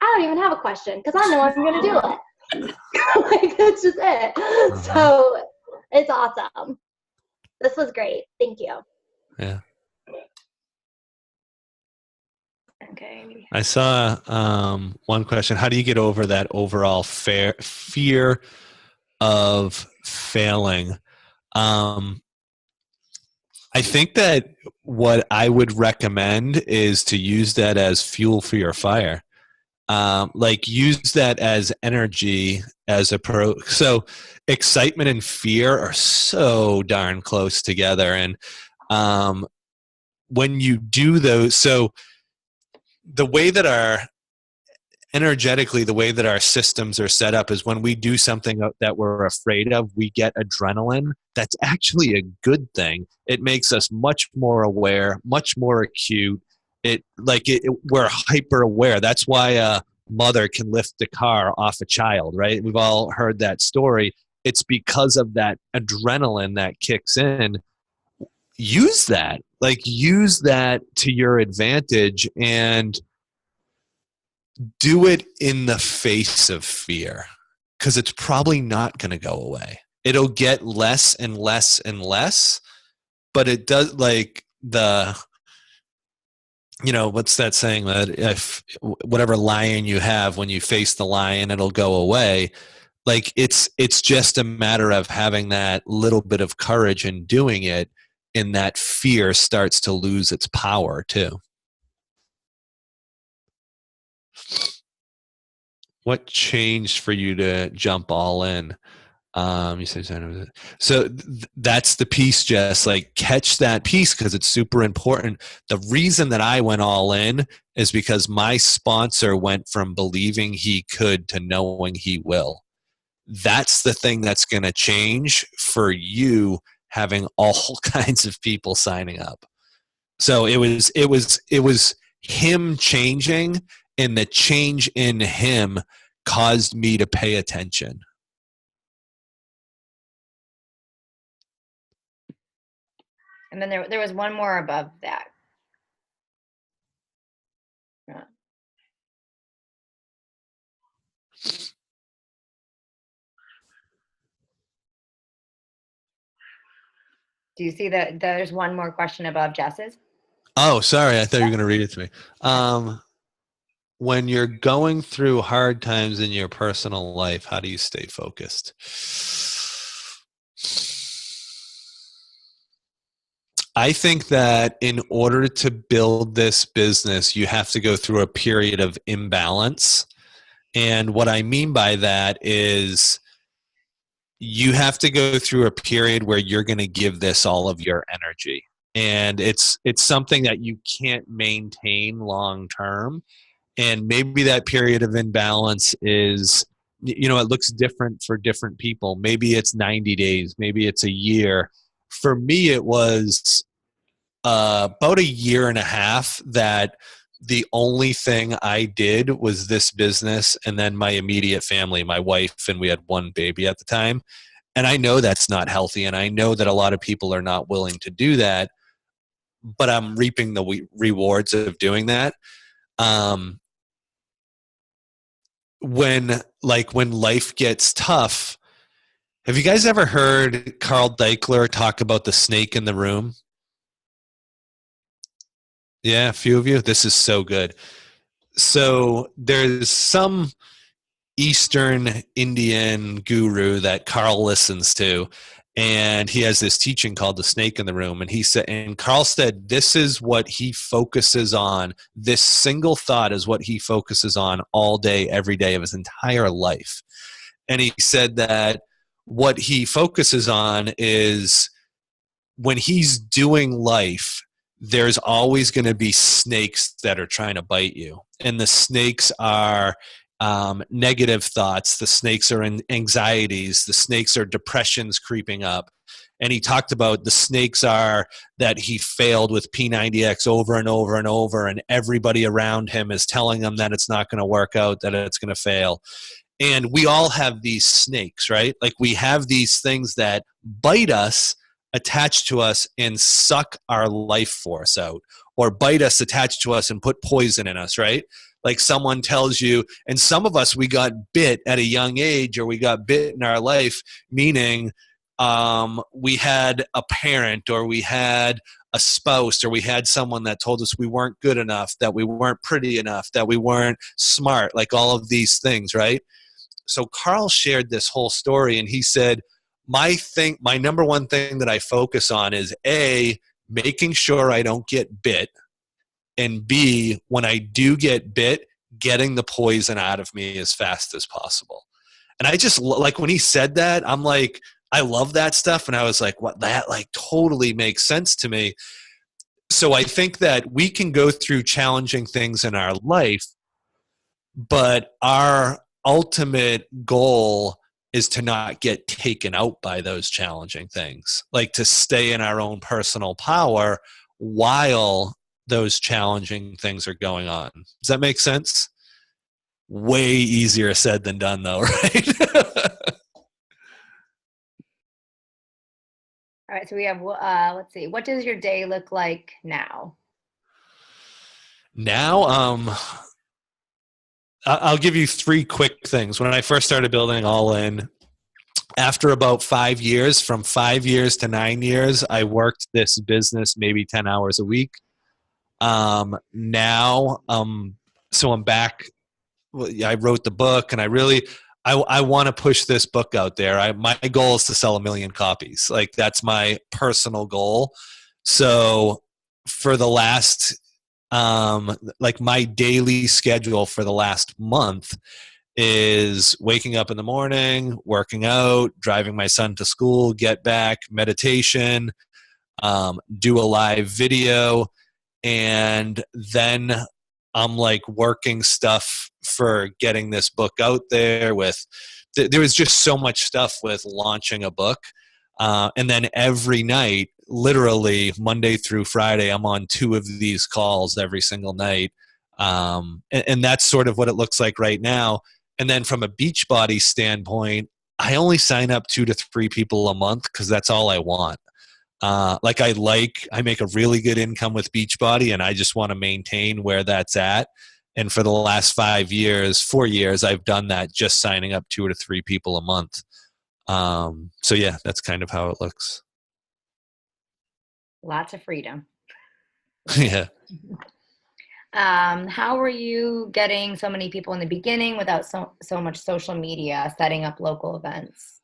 I don't even have a question because I know I'm going to do it. Like, that's just it. So it's awesome. This was great. Thank you. Yeah. Okay. I saw one question. How do you get over that overall fear of failing? I think that what I would recommend is to use that as fuel for your fire. Use that as energy as so excitement and fear are so darn close together. And when you do those, so the way that the way that our systems are set up is when we do something that we're afraid of, we get adrenaline. That's actually a good thing. It makes us much more aware, much more acute, we're hyper aware. That's why a mother can lift the car off a child, right? We've all heard that story. It's because of that adrenaline that kicks in. Use that to your advantage, and do it in the face of fear, because it's probably not going to go away. It'll get less and less and less, but it does, like what's that saying, that if whatever lion you have, when you face the lion, it'll go away. Like it's just a matter of having that little bit of courage and doing it, and that fear starts to lose its power too. What changed for you to jump all in? You said so. That's the piece, Jess. Like, catch that piece, because it's super important. The reason that I went all in is because my sponsor went from believing he could to knowing he will. That's the thing that's going to change for you, having all kinds of people signing up. So it was him changing, and the change in him caused me to pay attention. And then there was one more above that. Do you see that there's one more question above Jess's? Oh, sorry. I thought you were going to read it to me. When you're going through hard times in your personal life, how do you stay focused? I think that in order to build this business, you have to go through a period of imbalance. And what I mean by that is you have to go through a period where you're going to give this all of your energy. And it's something that you can't maintain long term. And maybe that period of imbalance is, it looks different for different people. Maybe it's 90 days, maybe it's a year. For me, it was about a year and a half that the only thing I did was this business, and then my immediate family, my wife, and we had one baby at the time. And I know that's not healthy, and I know that a lot of people are not willing to do that, but I'm reaping the rewards of doing that. When life gets tough, have you guys ever heard Carl Deichler talk about the snake in the room? Yeah, a few of you. This is so good. So there's some Eastern Indian guru that Carl listens to, and he has this teaching called the snake in the room. And Carl said, this is what he focuses on. This single thought is what he focuses on all day, every day of his entire life. And he said that what he focuses on is, when he's doing life, there's always going to be snakes that are trying to bite you. And the snakes are negative thoughts. The snakes are anxieties. The snakes are depressions creeping up. And he talked about the snakes are that he failed with P90X over and over and over, and everybody around him is telling him that it's not going to work out, that it's going to fail. And we all have these snakes, right? Like, we have these things that bite us, attach to us, and suck our life force out, or bite us, attach to us, and put poison in us, right? Like, someone tells you, and some of us, we got bit at a young age, or we got bit in our life, meaning we had a parent, or we had a spouse, or we had someone that told us we weren't good enough, that we weren't pretty enough, that we weren't smart, like all of these things, right? So Carl shared this whole story, and he said, my number one thing that I focus on is A, making sure I don't get bit, and B, when I do get bit, getting the poison out of me as fast as possible. And I just, like, when he said that, I'm like, I love that stuff. And I was like, what, that like totally makes sense to me. So I think that we can go through challenging things in our life, but our ultimate goal is to not get taken out by those challenging things, like to stay in our own personal power while those challenging things are going on. Does that make sense? Way easier said than done, though, right? All right, so we have, let's see, what does your day look like now? Now, I'll give you 3 quick things. When I first started building All In, after about 5 years, from 5 years to 9 years, I worked this business maybe 10 hours a week. Now, so I'm back. I wrote the book, and I want to push this book out there. My goal is to sell 1 million copies. Like, that's my personal goal. So for the last, like, my daily schedule for the last month is waking up in the morning, working out, driving my son to school, get back, meditation, do a live video, and then I'm like working stuff for getting this book out there. There was just so much stuff with launching a book. And then every night, literally Monday through Friday, I'm on 2 of these calls every single night. And that's sort of what it looks like right now. And then from a Beachbody standpoint, I only sign up 2 to 3 people a month because that's all I want. I make a really good income with Beachbody, and I just want to maintain where that's at. And for the last 4 years, I've done that, just signing up 2 to 3 people a month. So yeah, that's kind of how it looks. Lots of freedom. Yeah. How were you getting so many people in the beginning without so much social media, setting up local events?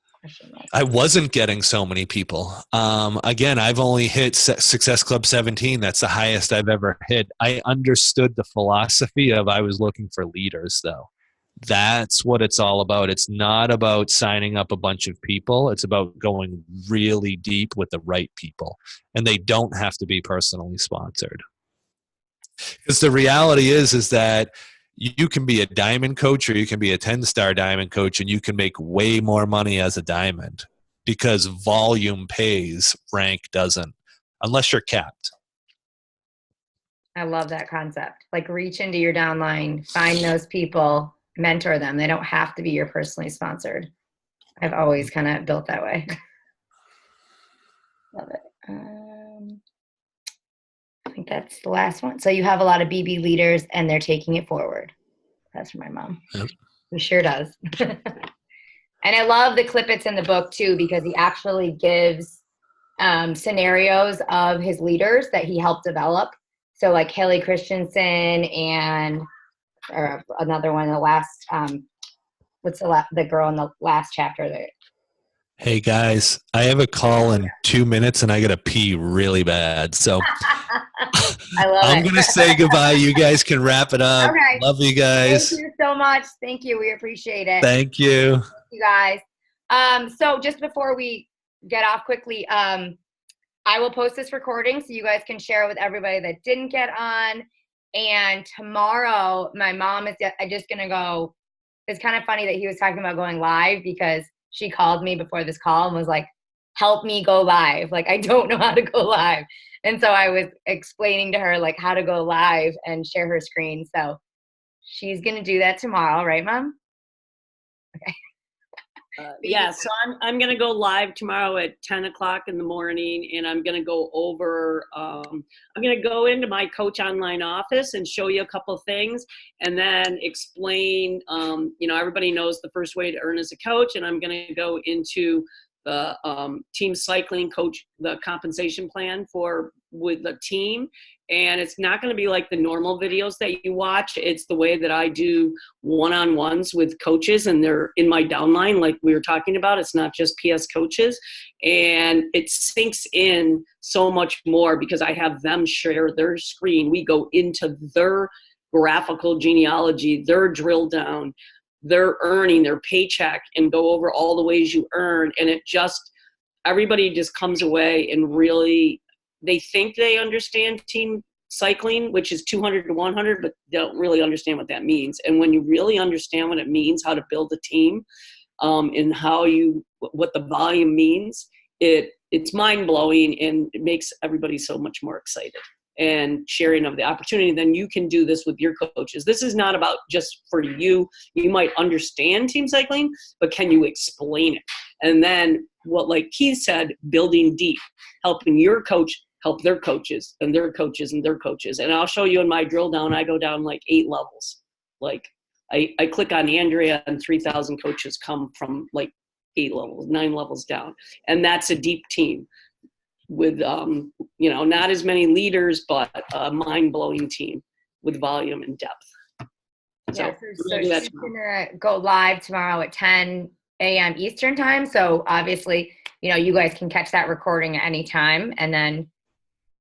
I wasn't getting so many people. Again, I've only hit Success Club 17. That's the highest I've ever hit. I understood the philosophy of I was looking for leaders, though. That's what it's all about. It's not about signing up a bunch of people. It's about going really deep with the right people. And they don't have to be personally sponsored. Because the reality is that you can be a diamond coach or you can be a 10-star diamond coach, and you can make way more money as a diamond because volume pays, rank doesn't, unless you're capped. I love that concept. Like, reach into your downline, find those people, mentor them. They don't have to be your personally sponsored. I've always kind of built that way. Love it. I think that's the last one. So you have a lot of BB leaders, and they're taking it forward. That's from my mom. Yep. Who sure does. And I love the clippets in the book too, because he actually gives scenarios of his leaders that he helped develop. So like Haley Christensen and another one in the last, what's the girl in the last chapter there? Hey guys, I have a call in 2 minutes and I gotta pee really bad. So I'm going to say goodbye. You guys can wrap it up. Okay. Love you guys. Thank you so much. Thank you. We appreciate it. Thank you. Thank you guys. So just before we get off quickly, I will post this recording so you guys can share it with everybody that didn't get on. And tomorrow, my mom is just going to go. It's kind of funny that he was talking about going live, because she called me before this call and was like, help me go live. Like, I don't know how to go live. And so I was explaining to her like how to go live and share her screen. So she's going to do that tomorrow. Right, Mom? Okay. Yeah, so I'm going to go live tomorrow at 10 o'clock in the morning, and I'm going to go over, I'm going to go into my Coach Online office and show you a couple of things, and then explain, everybody knows the first way to earn as a coach, and I'm going to go into the team cycling coach, the compensation plan with the team. And it's not going to be like the normal videos that you watch. It's the way that I do one-on-ones with coaches, and they're in my downline like we were talking about. It's not just PS coaches. And it sinks in so much more because I have them share their screen. We go into their graphical genealogy, their drill down, their earning, their paycheck, and go over all the ways you earn. And everybody just comes away and really, they think they understand team cycling, which is 200 to 100, but they don't really understand what that means. And when you really understand what it means, how to build a team, and what the volume means, it's mind blowing, and it makes everybody so much more excited. and sharing of the opportunity, then you can do this with your coaches. This is not about just for you. You might understand team cycling, but can you explain it? And then what, like Keith said, building deep, helping your coach help their coaches and their coaches and their coaches. And I'll show you in my drill down, I go down like 8 levels. Like I click on Andrea and 3,000 coaches come from like 8 levels, 9 levels down. And that's a deep team with, not as many leaders, but a mind-blowing team with volume and depth. So she's gonna go live tomorrow at 10 a.m. Eastern time. So obviously, you guys can catch that recording at any time, and then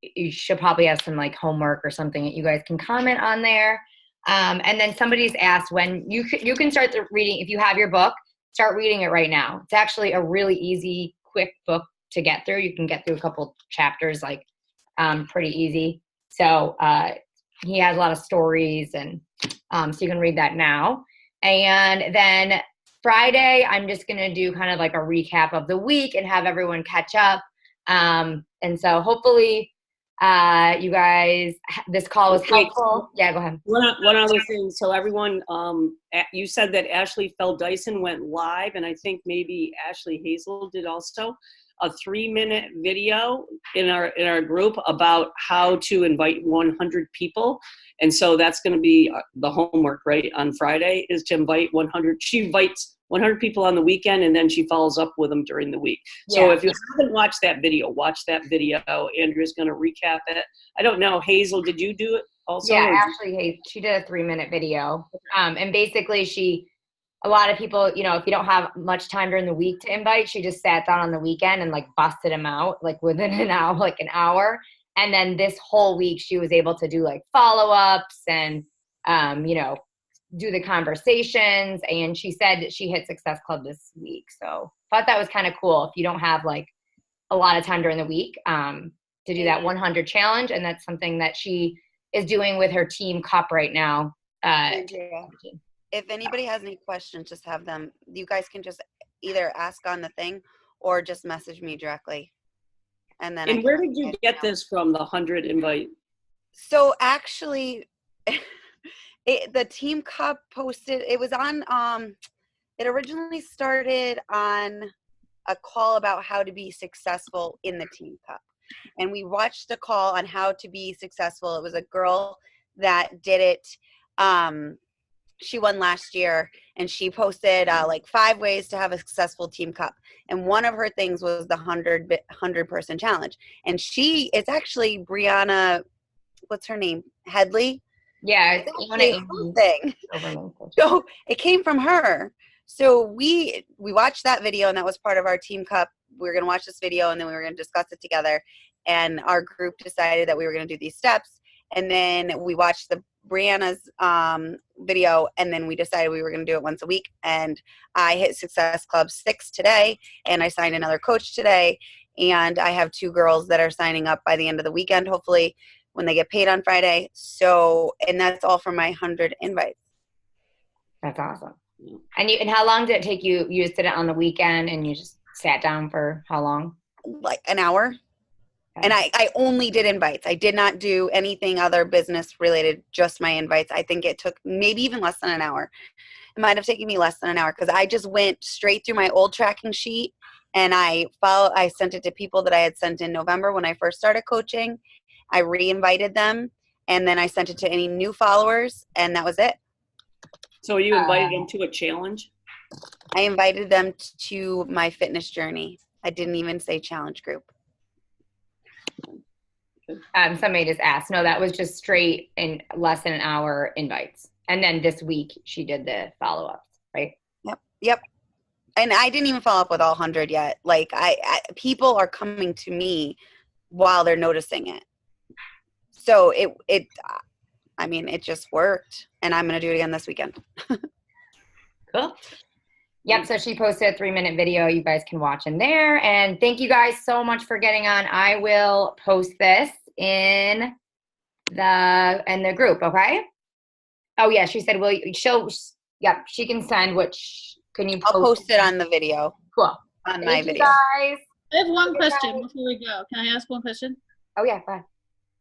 you should probably have some like homework or something that you guys can comment on there. And then somebody's asked when you can start the reading. If you have your book, start reading it right now. It's actually a really easy, quick book to get through. You can get through a couple chapters like pretty easy. So he has a lot of stories, and so you can read that now. And then Friday, I'm just going to do kind of like a recap of the week and have everyone catch up. And so hopefully you guys, this call was helpful. Yeah, go ahead. One other thing. So everyone, you said that Ashley Feld Dyson went live, and I think maybe Ashley Hazel did also, a 3-minute video in our group about how to invite 100 people. And so that's going to be the homework, right, on Friday, is to invite 100. She invites 100 people on the weekend, and then she follows up with them during the week. Yeah. So if you haven't watched that video, watch that video. Andrea's going to recap it. I don't know, Hazel, did you do it also? Yeah, Ashley, she did a 3-minute video. And basically a lot of people, if you don't have much time during the week to invite, she just sat down on the weekend and like busted them out like within an hour. And then this whole week she was able to do like follow-ups and, do the conversations. And she said that she hit Success Club this week. So thought that was kind of cool if you don't have like a lot of time during the week to do that 100 challenge. And that's something that she is doing with her team cup right now. If anybody has any questions, just have them. You guys can just either ask on the thing or just message me directly. And then. And where did you get this from, the 100 invite? So actually, the Team Cup posted. It was on. It originally started on a call about how to be successful in the Team Cup, and we watched a call on how to be successful. It was a girl that did it. She won last year, and she posted like 5 ways to have a successful Team Cup. And one of her things was the 100 person challenge. And it's actually Brianna, what's her name? Headley? Yeah, it's her thing. So it came from her. So we watched that video, and that was part of our Team Cup. We were going to watch this video, and then we were going to discuss it together. And our group decided that we were going to do these steps. And then we watched Brianna's video, and then we decided we were going to do it once a week. And I hit Success Club 6 today, and I signed another coach today. And I have 2 girls that are signing up by the end of the weekend, hopefully, when they get paid on Friday. So, and that's all for my 100 invites. That's awesome. And how long did it take you? You just did it on the weekend, and you just sat down for how long? Like an hour. And I only did invites. I did not do anything other business related, just my invites. I think it took maybe even less than an hour. It might have taken me less than an hour because I just went straight through my old tracking sheet, and I sent it to people that I had sent in November when I first started coaching. I re-invited them, and then I sent it to any new followers, and that was it. So you invited them to a challenge? I invited them to my fitness journey. I didn't even say challenge group. Somebody just asked. No, that was just straight in less than an hour invites. And then this week she did the follow-ups, right? Yep. And I didn't even follow up with all 100 yet. Like people are coming to me while they're noticing it. So it just worked, and I'm going to do it again this weekend. Cool. Yep, so she posted a 3-minute video you guys can watch in there. And thank you guys so much for getting on. I will post this in the group, okay? Oh yeah, she said, she can send can you post? I'll post it on the video. Cool. On my video. Guys. I have one question before we go. Can I ask one question? Oh yeah, go ahead.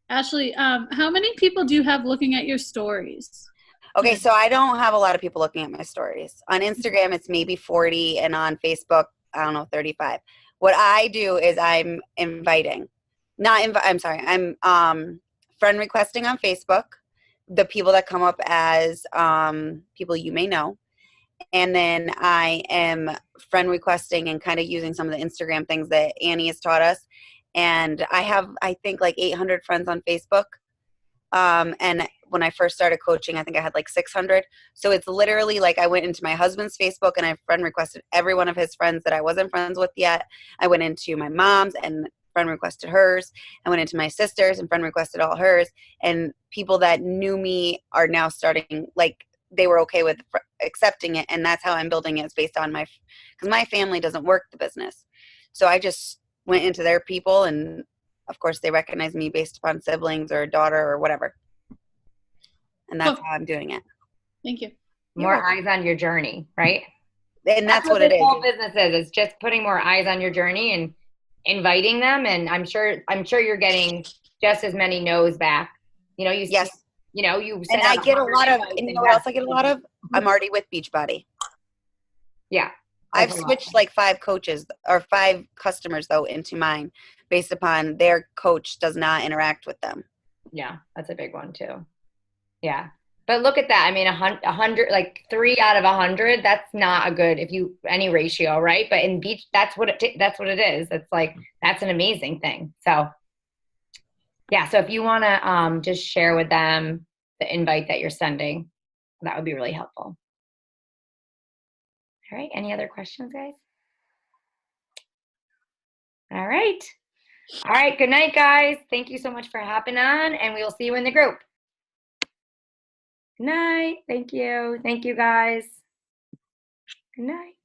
Ashley, how many people do you have looking at your stories? Okay, so I don't have a lot of people looking at my stories. On Instagram, it's maybe 40, and on Facebook, I don't know, 35. What I do is I'm inviting, I'm friend requesting on Facebook the people that come up as people you may know. And then I am friend requesting and kind of using some of the Instagram things that Annie has taught us. And I have, I think, like 800 friends on Facebook. And when I first started coaching, I think I had like 600. So it's literally like I went into my husband's Facebook and I friend requested every one of his friends that I wasn't friends with yet. I went into my mom's and friend requested hers. I went into my sister's and friend requested all hers. And people that knew me are now starting, like, they were okay with accepting it. And that's how I'm building it. It's based on because my family doesn't work the business. So I just went into their people, and of course they recognize me based upon siblings or daughter or whatever. And that's how I'm doing it. Thank you. More eyes on your journey, right? And that's what it is. This whole business is. It's just putting more eyes on your journey and inviting them. And I'm sure you're getting just as many no's back. You know, yes. You know, you and I get a lot of, and you know what else I get a lot of? I'm already with Beachbody. Yeah. I've switched like 5 coaches or 5 customers though into mine based upon their coach does not interact with them. Yeah, that's a big one too. Yeah. But look at that. I mean, 100, like 3 out of 100, that's not a good, any ratio, right? But in Beach, that's what it is. It's like, that's an amazing thing. So yeah. So if you want to just share with them the invite that you're sending, that would be really helpful. All right. Any other questions, guys? All right. All right. Good night, guys. Thank you so much for hopping on, and we will see you in the group. Good night. Thank you. Thank you, guys. Good night.